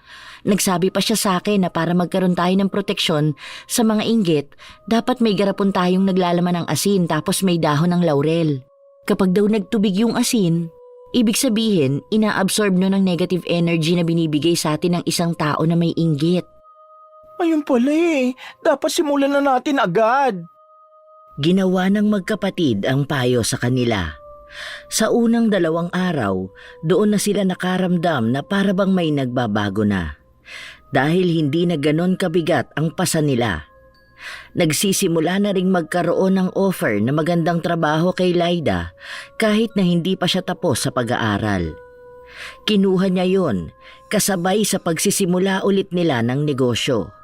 Nagsabi pa siya sa akin na para magkaroon tayo ng proteksyon sa mga inggit, dapat may garapon tayong naglalaman ng asin tapos may dahon ng laurel. Kapag daw nagtubig yung asin, ibig sabihin, inaabsorb no ng negative energy na binibigay sa atin ng isang tao na may inggit. Ayun pala eh. Dapat simulan na natin agad. Ginawa ng magkapatid ang payo sa kanila. Sa unang 2 araw, doon na sila nakaramdam na para bang may nagbabago na. Dahil hindi na ganon kabigat ang pasa nila. Nagsisimula na ring magkaroon ng offer na magandang trabaho kay Laida kahit na hindi pa siya tapos sa pag-aaral. Kinuha niya yon kasabay sa pagsisimula ulit nila ng negosyo.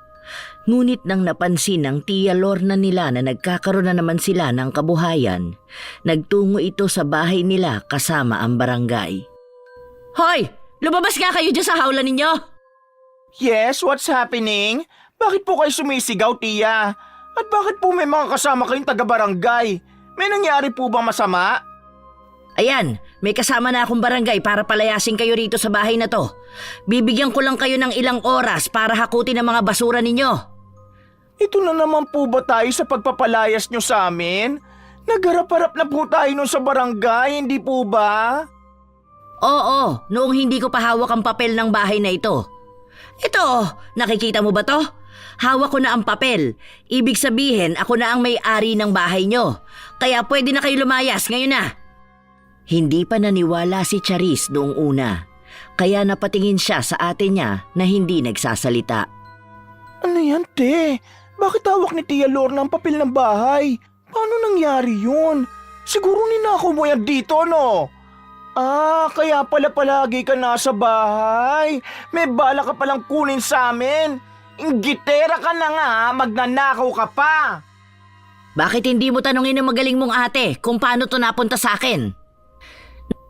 Ngunit nang napansin ng Tia Lorna nila na nagkakaroon na naman sila ng kabuhayan, nagtungo ito sa bahay nila kasama ang barangay. Hoy! Lumabas nga kayo dyan sa hawla ninyo! Yes, what's happening? Bakit po kayo sumisigaw, Tia? At bakit po may mga kasama kayong taga-barangay? May nangyari po bang masama? Ayan, may kasama na akong barangay para palayasin kayo rito sa bahay na to. Bibigyan ko lang kayo ng ilang oras para hakutin ang mga basura ninyo. Ito na naman po ba tayo sa pagpapalayas nyo sa amin? Nagharap-harap na po tayo nun sa barangay, hindi po ba? Oo, noong hindi ko pa hawak ang papel ng bahay na ito. Ito, nakikita mo ba to? Hawak ko na ang papel. Ibig sabihin, ako na ang may-ari ng bahay nyo. Kaya pwede na kayo lumayas ngayon na. Hindi pa naniwala si Charis noong una, kaya napatingin siya sa ate niya na hindi nagsasalita. Ano yan, te? Bakit hawak ni Tia Lorna ang papel ng bahay? Paano nangyari yun? Siguro ninakaw mo yan dito, no? Ah, kaya pala palagi ka nasa bahay. May bala ka palang kunin sa amin. Inggitera ka na nga, magnanakaw ka pa. Bakit hindi mo tanungin ng magaling mong ate kung paano to napunta sa akin?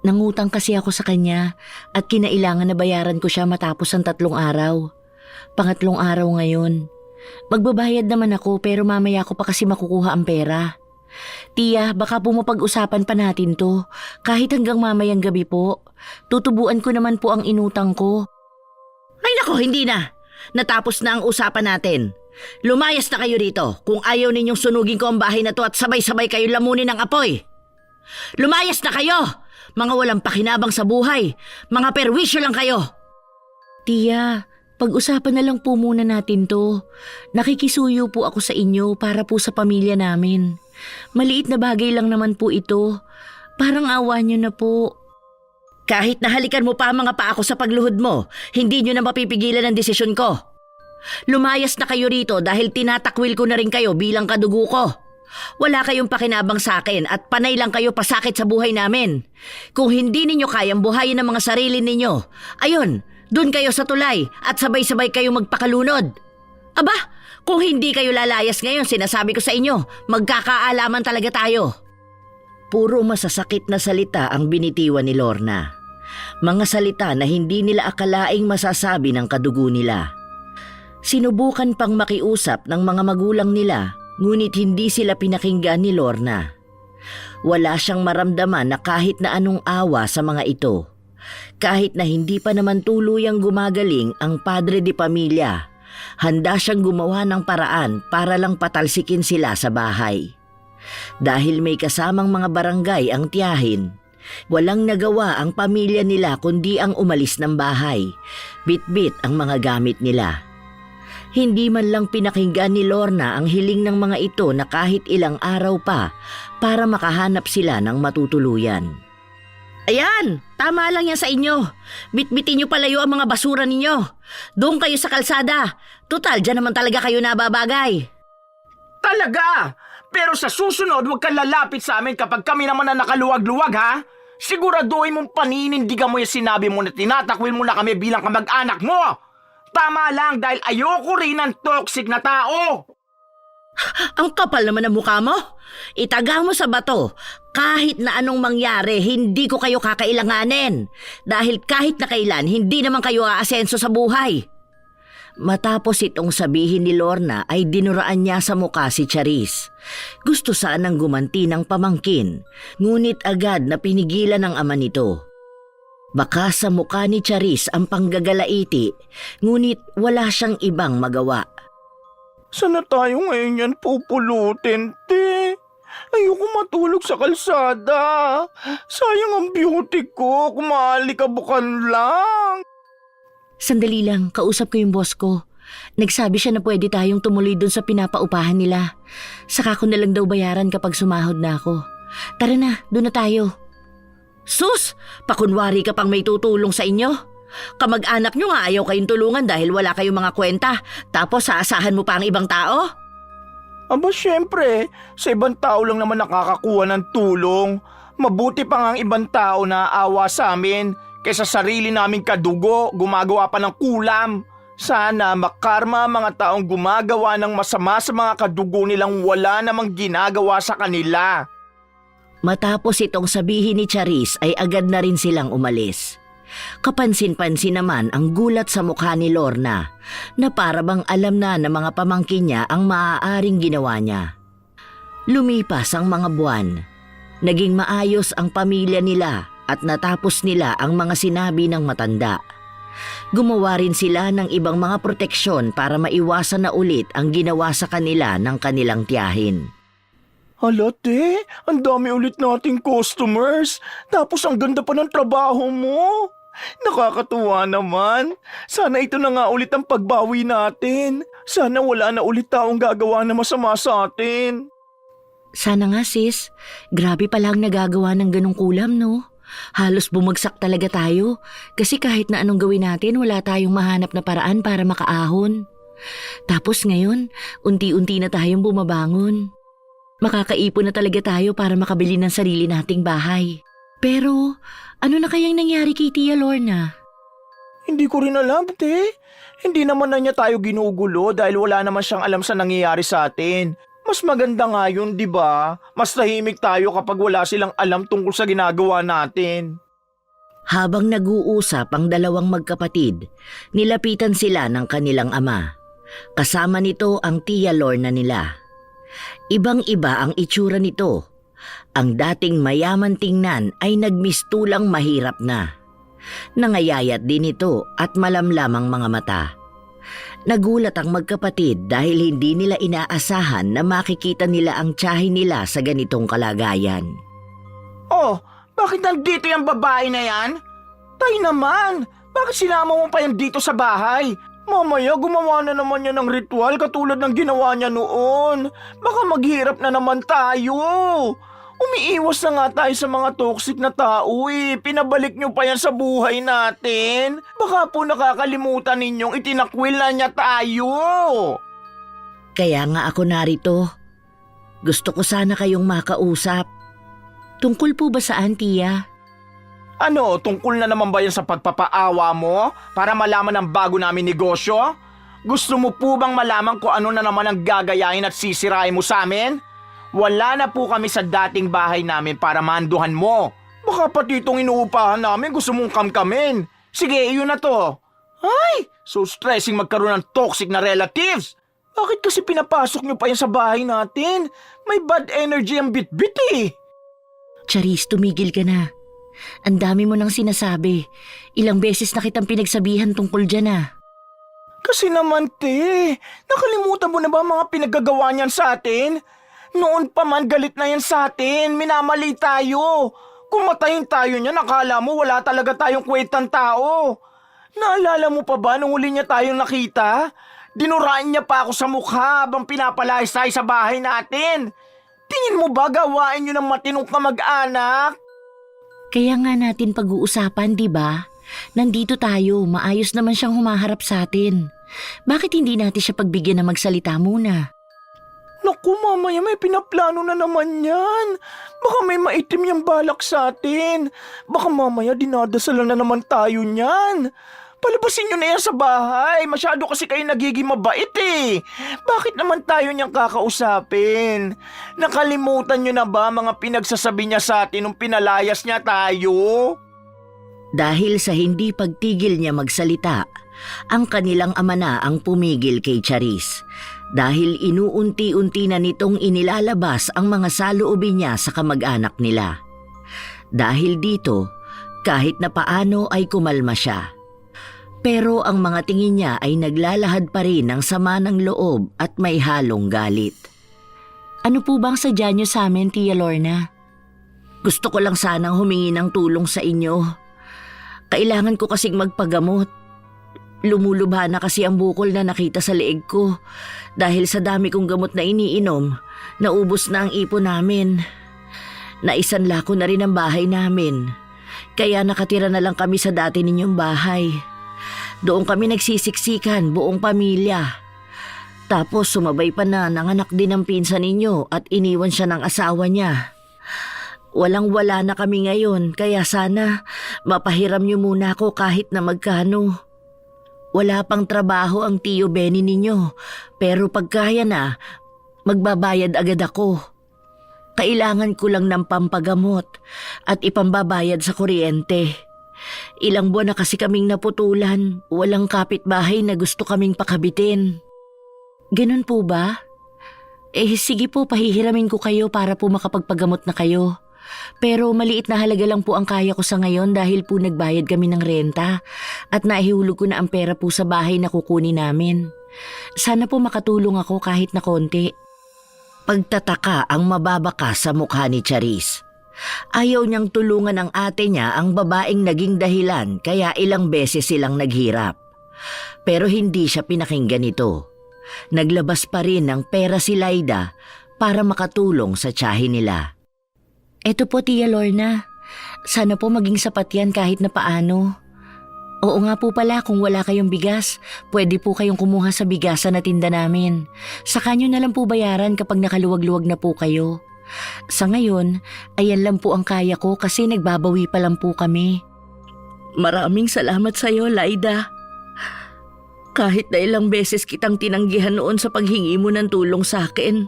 Nangutang kasi ako sa kanya at kinailangan na bayaran ko siya matapos ang 3 araw. Pangatlong araw ngayon. Magbabayad naman ako pero mamaya ko pa kasi makukuha ang pera. Tia, baka po mapag-usapan pa natin to. Kahit hanggang mamayang gabi po. Tutubuan ko naman po ang inutang ko. Ay nako, hindi na. Natapos na ang usapan natin. Lumayas na kayo rito kung ayaw ninyong sunugin ko ang bahay na to at sabay-sabay kayo lamunin ng apoy. Lumayas na kayo! Mga walang pakinabang sa buhay. Mga perwisyo lang kayo. Tia, pag-usapan na lang po muna natin to. Nakikisuyo po ako sa inyo para po sa pamilya namin. Maliit na bagay lang naman po ito. Parang awa niyo na po. Kahit nahalikan mo pa ang mga paa ko sa pagluhod mo, hindi nyo na mapipigilan ang desisyon ko. Lumayas na kayo rito dahil tinatakwil ko na rin kayo bilang kadugo ko. Wala kayong pakinabang sa akin at panay lang kayo pasakit sa buhay namin. Kung hindi ninyo kayang buhayin ang mga sarili ninyo, ayun, dun kayo sa tulay at sabay-sabay kayo magpakalunod. Aba, kung hindi kayo lalayas ngayon, sinasabi ko sa inyo, magkakaalaman talaga tayo. Puro masasakit na salita ang binitiwan ni Lorna. Mga salita na hindi nila akalaing masasabi ng kadugo nila. Sinubukan pang makiusap ng mga magulang nila, ngunit hindi sila pinakinggan ni Lorna. Wala siyang maramdaman na kahit na anong awa sa mga ito. Kahit na hindi pa naman tuluyang gumagaling ang padre de pamilya, handa siyang gumawa ng paraan para lang patalsikin sila sa bahay. Dahil may kasamang mga barangay ang tiyahin, walang nagawa ang pamilya nila kundi ang umalis ng bahay, bit-bit ang mga gamit nila. Hindi man lang pinakinggan ni Lorna ang hiling ng mga ito na kahit ilang araw pa para makahanap sila ng matutuluyan. Ayan, tama lang yan sa inyo. Bitbitin nyo palayo ang mga basura ninyo. Doon kayo sa kalsada. Tutal, dyan naman talaga kayo nababagay. Talaga? Pero sa susunod, huwag kang lalapit sa amin kapag kami naman na nakaluwag-luwag, ha? Siguraduhin mong paninindigan mo yung sinabi mo na tinatakwil mo na kami bilang kamag-anak mo. Tama lang dahil ayoko rin ng toxic na tao. Ang kapal naman ng mukha mo. Itaga mo sa bato. Kahit na anong mangyari, hindi ko kayo kakailanganin. Dahil kahit na kailan, hindi naman kayo aasenso sa buhay. Matapos itong sabihin ni Lorna ay dinuraan niya sa muka si Charis. Gusto sanang gumanti ng pamangkin, ngunit agad na pinigilan ng ama nito. Baka sa mukha ni Charis ang panggagalaiti, ngunit wala siyang ibang magawa. Saan na tayo ngayon yan pupulutin, te? Ayoko matulog sa kalsada. Sayang ang beauty ko, kumalikabukan lang. Sandali lang, kausap ko yung boss ko. Nagsabi siya na pwede tayong tumuloy dun sa pinapaupahan nila. Saka ko na lang daw bayaran kapag sumahod na ako. Tara na, dun na tayo. Sus! Pakunwari ka pang may tutulong sa inyo. Kamag-anak nyo nga ayaw kayong tulungan dahil wala kayong mga kwenta. Tapos aasahan mo pa ang ibang tao? Aba syempre, sa ibang tao lang naman nakakakuha ng tulong. Mabuti pa nga ang ibang tao na awa sa amin kaysa sarili naming kadugo gumagawa pa ng kulam. Sana makarma mga taong gumagawa ng masama sa mga kadugo nilang wala namang ginagawa sa kanila. Matapos itong sabihin ni Charis ay agad na rin silang umalis. Kapansin-pansin naman ang gulat sa mukha ni Lorna na para bang alam na ng mga pamangkin niya ang maaaring ginawa niya. Lumipas ang mga buwan. Naging maayos ang pamilya nila at natapos nila ang mga sinabi ng matanda. Gumawa rin sila ng ibang mga proteksyon para maiwasan na ulit ang ginawa sa kanila ng kanilang tiyahin. Hala te, ang dami ulit nating customers. Tapos ang ganda pa ng trabaho mo. Nakakatuwa naman. Sana ito na nga ulit ang pagbawi natin. Sana wala na ulit taong gagawa na masama sa atin. Sana nga sis, grabe pala ang nagagawa ng ganong kulam no? Halos bumagsak talaga tayo kasi kahit na anong gawin natin wala tayong mahanap na paraan para makaahon. Tapos ngayon, unti-unti na tayong bumabangon. Makakaipon na talaga tayo para makabili ng sarili nating bahay. Pero ano na kayang nangyari kay Tia Lorna? Hindi ko rin alam, te. Hindi naman na niya tayo ginugulo dahil wala naman siyang alam sa nangyayari sa atin. Mas maganda nga yun, di ba? Mas tahimik tayo kapag wala silang alam tungkol sa ginagawa natin. Habang nag-uusap ang dalawang magkapatid, nilapitan sila ng kanilang ama. Kasama nito ang Tia Lorna nila. Ibang-iba ang itsura nito. Ang dating mayaman tingnan ay nagmistulang mahirap na. Nangayayat din ito at malamlam ang mga mata. Nagulat ang magkapatid dahil hindi nila inaasahan na makikita nila ang tiyahin nila sa ganitong kalagayan. Oh, bakit nandito yung babae na yan? Tay naman, bakit sinama mo pa yan dito sa bahay? Mamaya gumawa na naman yan ng ritual katulad ng ginawa niya noon. Baka maghirap na naman tayo. Umiiwas na nga tayo sa mga toxic na tao eh. Pinabalik niyo pa yan sa buhay natin. Baka po nakakalimutan ninyong itinakwil na niya tayo. Kaya nga ako narito. Gusto ko sana kayong makausap. Tungkol po ba saan, Tia? Ano, tungkol na naman ba yan sa pagpapaawa mo para malaman ang bago namin negosyo? Gusto mo po bang malaman kung ano na naman ang gagayahin at sisirain mo sa amin? Wala na po kami sa dating bahay namin para manduhan mo. Baka pati itong inuupahan namin gusto mong kamkamin. Sige, iyon na to. Ay, so stressing magkaroon ng toxic na relatives. Bakit kasi pinapasok niyo pa yan sa bahay natin? May bad energy ang bit-bit eh. Charis, tumigil ka na. Ang dami mo nang sinasabi. Ilang beses na kitang pinagsabihan tungkol dyan ah. Kasi naman te, nakalimutan mo na ba mga pinaggagawa niyan sa atin? Noon pa man galit na yan sa atin, minamali tayo. Kung matayin tayo niya, nakala mo wala talaga tayong kwentang tao. Naalala mo pa ba nung uli niya tayong nakita? Dinuraan niya pa ako sa mukha habang pinapalayas tayo sa bahay natin. Tingin mo ba gawain niyo ng matinong kamag-anak? Kaya nga natin pag-uusapan, di ba? Nandito tayo, maayos naman siyang humaharap sa atin. Bakit hindi natin siya pagbigyan na magsalita muna? Naku mamaya may pinaplano na naman yan. Baka may maitim yung balak sa atin. Baka mamaya dinadasalan na naman tayo niyan. Palabasin nyo na yan sa bahay. Masyado kasi kayo nagiging mabait eh. Bakit naman tayo niyang kakausapin? Nakalimutan nyo na ba mga pinagsasabi niya sa atin nung pinalayas niya tayo? Dahil sa hindi pagtigil niya magsalita, ang kanilang ama na ang pumigil kay Charis. Dahil inuunti-unti na nitong inilalabas ang mga saloobin niya sa kamag-anak nila. Dahil dito, Kahit na paano ay kumalma siya. Pero ang mga tingin niya ay naglalahad pa rin ng sama ng loob at may halong galit. Ano po bang sadya niyo sa amin, Tia Lorna? Gusto ko lang sanang humingi ng tulong sa inyo. Kailangan ko kasing magpagamot. Lumulubha na kasi ang bukol na nakita sa leeg ko. Dahil sa dami kong gamot na iniinom, naubos na ang ipon namin. Naisanla ko na rin ang bahay namin. Kaya nakatira na lang kami sa dati ninyong bahay. Doon kami nagsisiksikan, buong pamilya. Tapos sumabay pa na nanganak din ang pinsan ninyo at iniwan siya ng asawa niya. Walang-wala na kami ngayon, kaya sana mapahiram niyo muna ako kahit na magkano. Wala pang trabaho ang Tio Benny ninyo, pero pagkaya na, magbabayad agad ako. Kailangan ko lang ng pampagamot at ipambabayad sa kuryente. Ilang buwan na kasi kaming naputulan, walang kapitbahay na gusto kaming pakabitin. Ganun po ba? Sige po, pahihiramin ko kayo para po makapagpagamot na kayo. Pero maliit na halaga lang po ang kaya ko sa ngayon dahil po nagbayad kami ng renta at naihulog ko na ang pera po sa bahay na kukunin namin. Sana po makatulong ako kahit na konti. Pagtataka ang mababaka sa mukha ni Charis. Ayaw niyang tulungan ng ate niya ang babaeng naging dahilan kaya ilang beses silang naghirap. Pero hindi siya pinakinggan nito. Naglabas pa rin ng pera si Laida para makatulong sa tiyahin nila. Eto po, Tia Lorna. Sana po maging sapat yan kahit na paano. Oo nga po pala, kung wala kayong bigas, pwede po kayong kumuha sa bigasan na tinda namin. Saka nyo na lang po bayaran kapag nakaluwag-luwag na po kayo. Sa ngayon, ayan lang po ang kaya ko kasi nagbabawi pa lang po kami. Maraming salamat sa iyo, Laida. Kahit na ilang beses kitang tinanggihan noon sa paghingi mo ng tulong sa akin,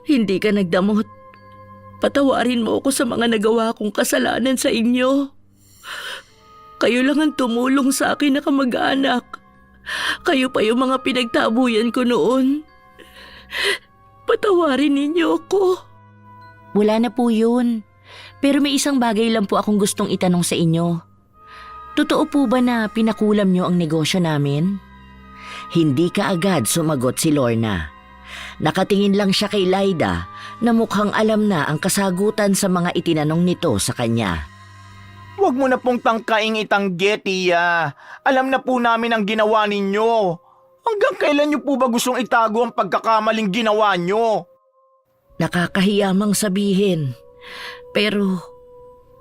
hindi ka nagdamot. Patawarin mo ako sa mga nagawa kong kasalanan sa inyo. Kayo lang ang tumulong sa akin na kamag-anak. Kayo pa yung mga pinagtabuyan ko noon. Patawarin ninyo ako. Wala na po yun. Pero may isang bagay lang po akong gustong itanong sa inyo. Totoo po ba na pinakulam nyo ang negosyo namin? Hindi kaagad sumagot si Lorna. Nakatingin lang siya kay Laida na mukhang alam na ang kasagutan sa mga itinanong nito sa kanya. Huwag mo na pong tangkaing itanggi, Tia. Alam na po namin ang ginawa ninyo. Hanggang kailan niyo po ba gustong itago ang pagkakamaling ginawa niyo? Nakakahiyamang sabihin. Pero,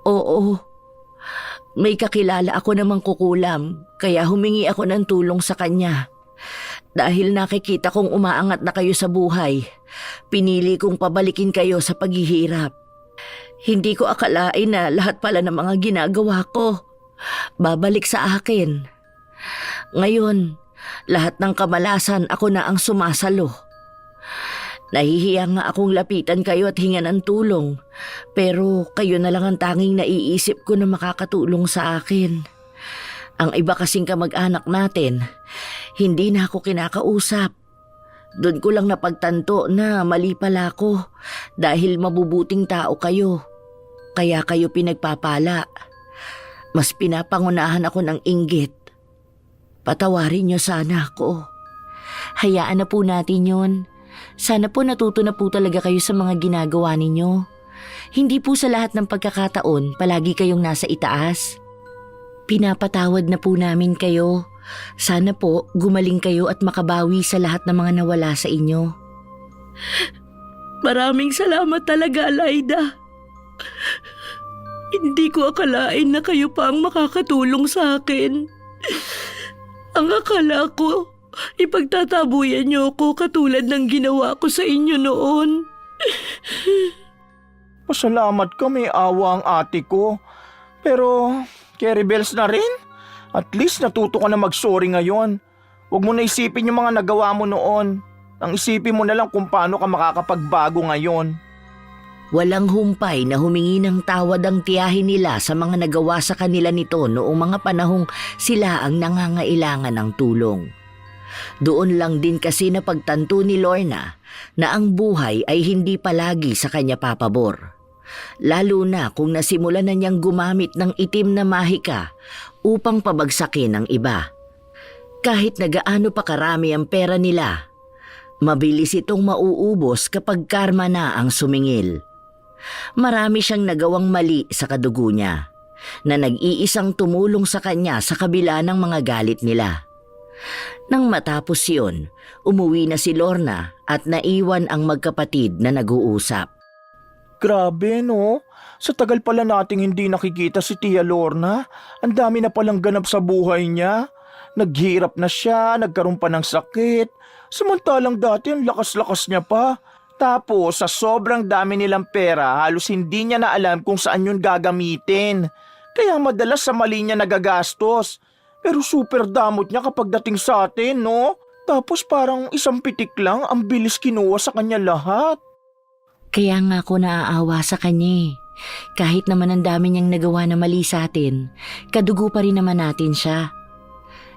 oo. May kakilala ako namang kukulam, kaya humingi ako ng tulong sa kanya. Dahil nakikita kong umaangat na kayo sa buhay, pinili kong pabalikin kayo sa paghihirap. Hindi ko akalain na lahat pala ng mga ginagawa ko babalik sa akin. Ngayon, lahat ng kamalasan ako na ang sumasalo. Nahihiya nga akong lapitan kayo at hingan ng tulong, pero kayo na lang ang tanging naiisip ko na makakatulong sa akin. Ang iba kasing kamag-anak natin, hindi na ako kinakausap. Doon ko lang napagtanto na mali pala ako dahil mabubuting tao kayo. Kaya kayo pinagpapala. Mas pinapangunahan ako ng inggit. Patawarin niyo sana ako. Hayaan na po natin yun. Sana po natuto na po talaga kayo sa mga ginagawa ninyo. Hindi po sa lahat ng pagkakataon palagi kayong nasa itaas. Pinapatawad na po namin kayo. Sana po gumaling kayo at makabawi sa lahat ng mga nawala sa inyo. Maraming salamat talaga, Laida. Hindi ko akalain na kayo pa ang makakatulong sa akin. Ang akala ko, ipagtatabuyan niyo ako katulad ng ginawa ko sa inyo noon. Pasalamat ka, may awa ang ate ko. Pero, carry bells na rin? At least natuto ka na mag-sorry ngayon. Huwag mo na isipin yung mga nagawa mo noon. Ang isipin mo na lang kung paano ka makakapagbago ngayon. Walang humpay na humingi ng tawad ang tiyahin nila sa mga nagawa sa kanila nito noong mga panahong sila ang nangangailangan ng tulong. Doon lang din kasi napagtanto ni Lorna na ang buhay ay hindi palagi sa kanya papabor. Lalo na kung nasimulan na niyang gumamit ng itim na mahika upang pabagsakin ang iba. Kahit na gaano pa karami ang pera nila, mabilis itong mauubos kapag karma na ang sumingil. Marami siyang nagawang mali sa kadugo niya na nag-iisang tumulong sa kanya sa kabila ng mga galit nila. Nang matapos yun, umuwi na si Lorna at naiwan ang magkapatid na nag-uusap. Grabe, no? Sa tagal pala nating hindi nakikita si Tia Lorna, ang dami na palang ganap sa buhay niya. Naghirap na siya, nagkaroon pa ng sakit. Samantalang dati ang lakas-lakas niya pa. Tapos sa sobrang dami nilang pera, halos hindi niya na alam kung saan yun gagamitin. Kaya madalas sa mali niya nagagastos. Pero super damot niya kapag dating sa atin, no? Tapos parang isang pitik lang, ang bilis kinuha sa kanya lahat. Kaya nga ako naaawa sa kanya eh. Kahit naman ang dami niyang nagawa na mali sa atin, kadugo pa rin naman natin siya.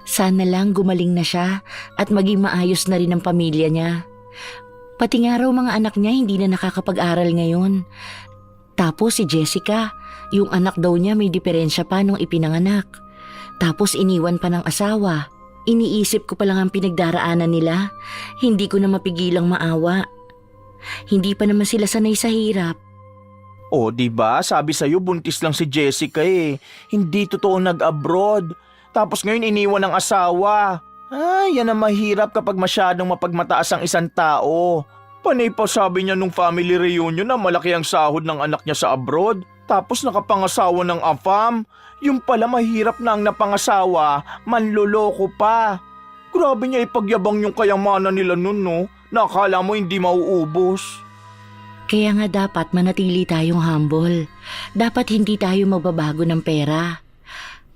Sana lang gumaling na siya at maging maayos na rin ang pamilya niya. Pati nga raw mga anak niya hindi na nakakapag-aral ngayon. Tapos si Jessica, yung anak daw niya may diferensya pa nung ipinanganak. Tapos iniwan pa ng asawa. Iniisip ko pa lang ang pinagdaraanan nila. Hindi ko na mapigilang maawa. Hindi pa naman sila sanay sa hirap. O, diba? Sabi sa'yo, buntis lang si Jessica eh. Hindi totoo nag-abroad. Tapos ngayon iniwan ng asawa. Ay, yan ang mahirap kapag masyadong mapagmataas ang isang tao. Panay pa sabi niya nung family reunion na malaki ang sahod ng anak niya sa abroad. Tapos nakapangasawa ng afam. Yung pala mahirap na ang napangasawa, manloloko pa. Grabe niya ipagyabang yung kayamanan nila nun, no? Nakala mo hindi mauubos. Kaya nga dapat manatili tayong humble. Dapat hindi tayo magbabago ng pera.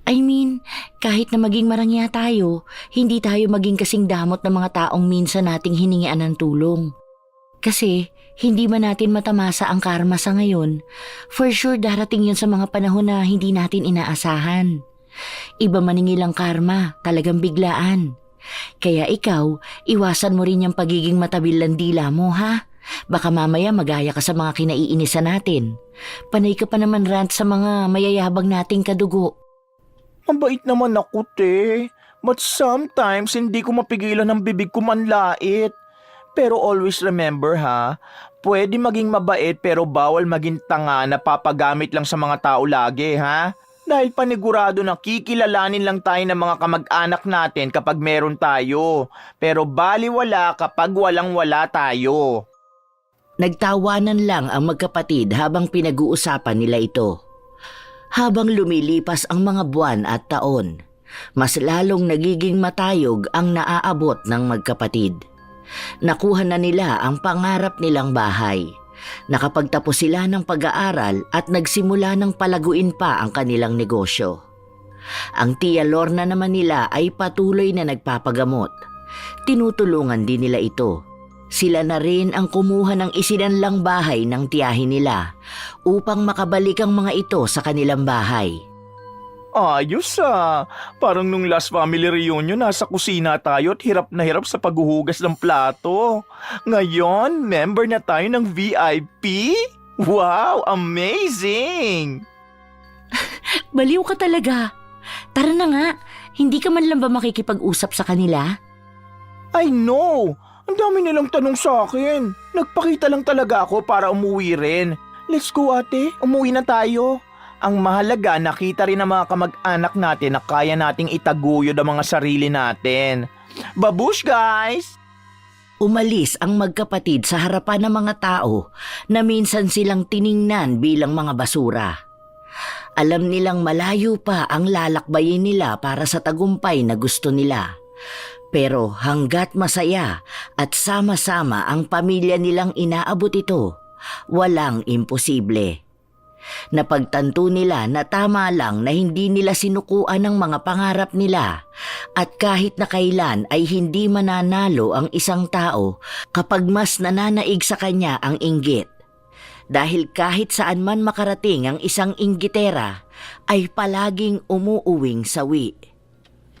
I mean, kahit na maging marangya tayo, hindi tayo maging kasing damot ng mga taong minsan nating hiningian ng tulong. Kasi hindi man natin matamasa ang karma sa ngayon, for sure darating yun sa mga panahon na hindi natin inaasahan. Iba maningil ang karma, talagang biglaan. Kaya ikaw, iwasan mo rin yung pagiging matabil ng dila mo, ha? Baka mamaya magaya ka sa mga kinaiinisan natin. Panay ka pa naman rant sa mga mayayabang nating kadugo. Mabait naman ako, te. But sometimes hindi ko mapigilan ang bibig ko manlait. Pero always remember, ha? Pwede maging mabait pero bawal maging tanga na papagamit lang sa mga tao lagi, ha? Dahil panigurado na kikilalanin lang tayo ng mga kamag-anak natin kapag meron tayo. Pero baliwala kapag walang-wala tayo. Nagtawanan lang ang magkapatid habang pinag-uusapan nila ito. Habang lumilipas ang mga buwan at taon, mas lalong nagiging matayog ang naaabot ng magkapatid. Nakuha na nila ang pangarap nilang bahay. Nakapagtapos sila ng pag-aaral at nagsimula ng palaguin pa ang kanilang negosyo. Ang Tia Lorna naman nila ay patuloy na nagpapagamot. Tinutulungan din nila ito. Sila na rin ang kumuha ng isinanlang bahay ng tiyahin nila upang makabalik ang mga ito sa kanilang bahay. Ayos ah. Parang nung last family reunion, nasa kusina tayo at hirap na hirap sa paghuhugas ng plato. Ngayon, member na tayo ng VIP? Wow, amazing! Baliw ka talaga. Tara na nga, hindi ka man lang ba makikipag-usap sa kanila? I know! Ang dami nilang tanong sa akin. Nagpakita lang talaga ako para umuwi rin. Let's go ate, umuwi na tayo. Ang mahalaga, nakita rin ng mga kamag-anak natin na kaya nating itaguyod ang mga sarili natin. Babush guys! Umalis ang magkapatid sa harapan ng mga tao na minsan silang tiningnan bilang mga basura. Alam nilang malayo pa ang lalakbayin nila para sa tagumpay na gusto nila. Pero hanggat masaya at sama-sama ang pamilya nilang inaabot ito, walang imposible. Napagtanto nila na tama lang na hindi nila sinukuan ang mga pangarap nila at kahit na kailan ay hindi mananalo ang isang tao kapag mas nananaig sa kanya ang inggit. Dahil kahit saan man makarating ang isang inggitera ay palaging umuuwing sawi.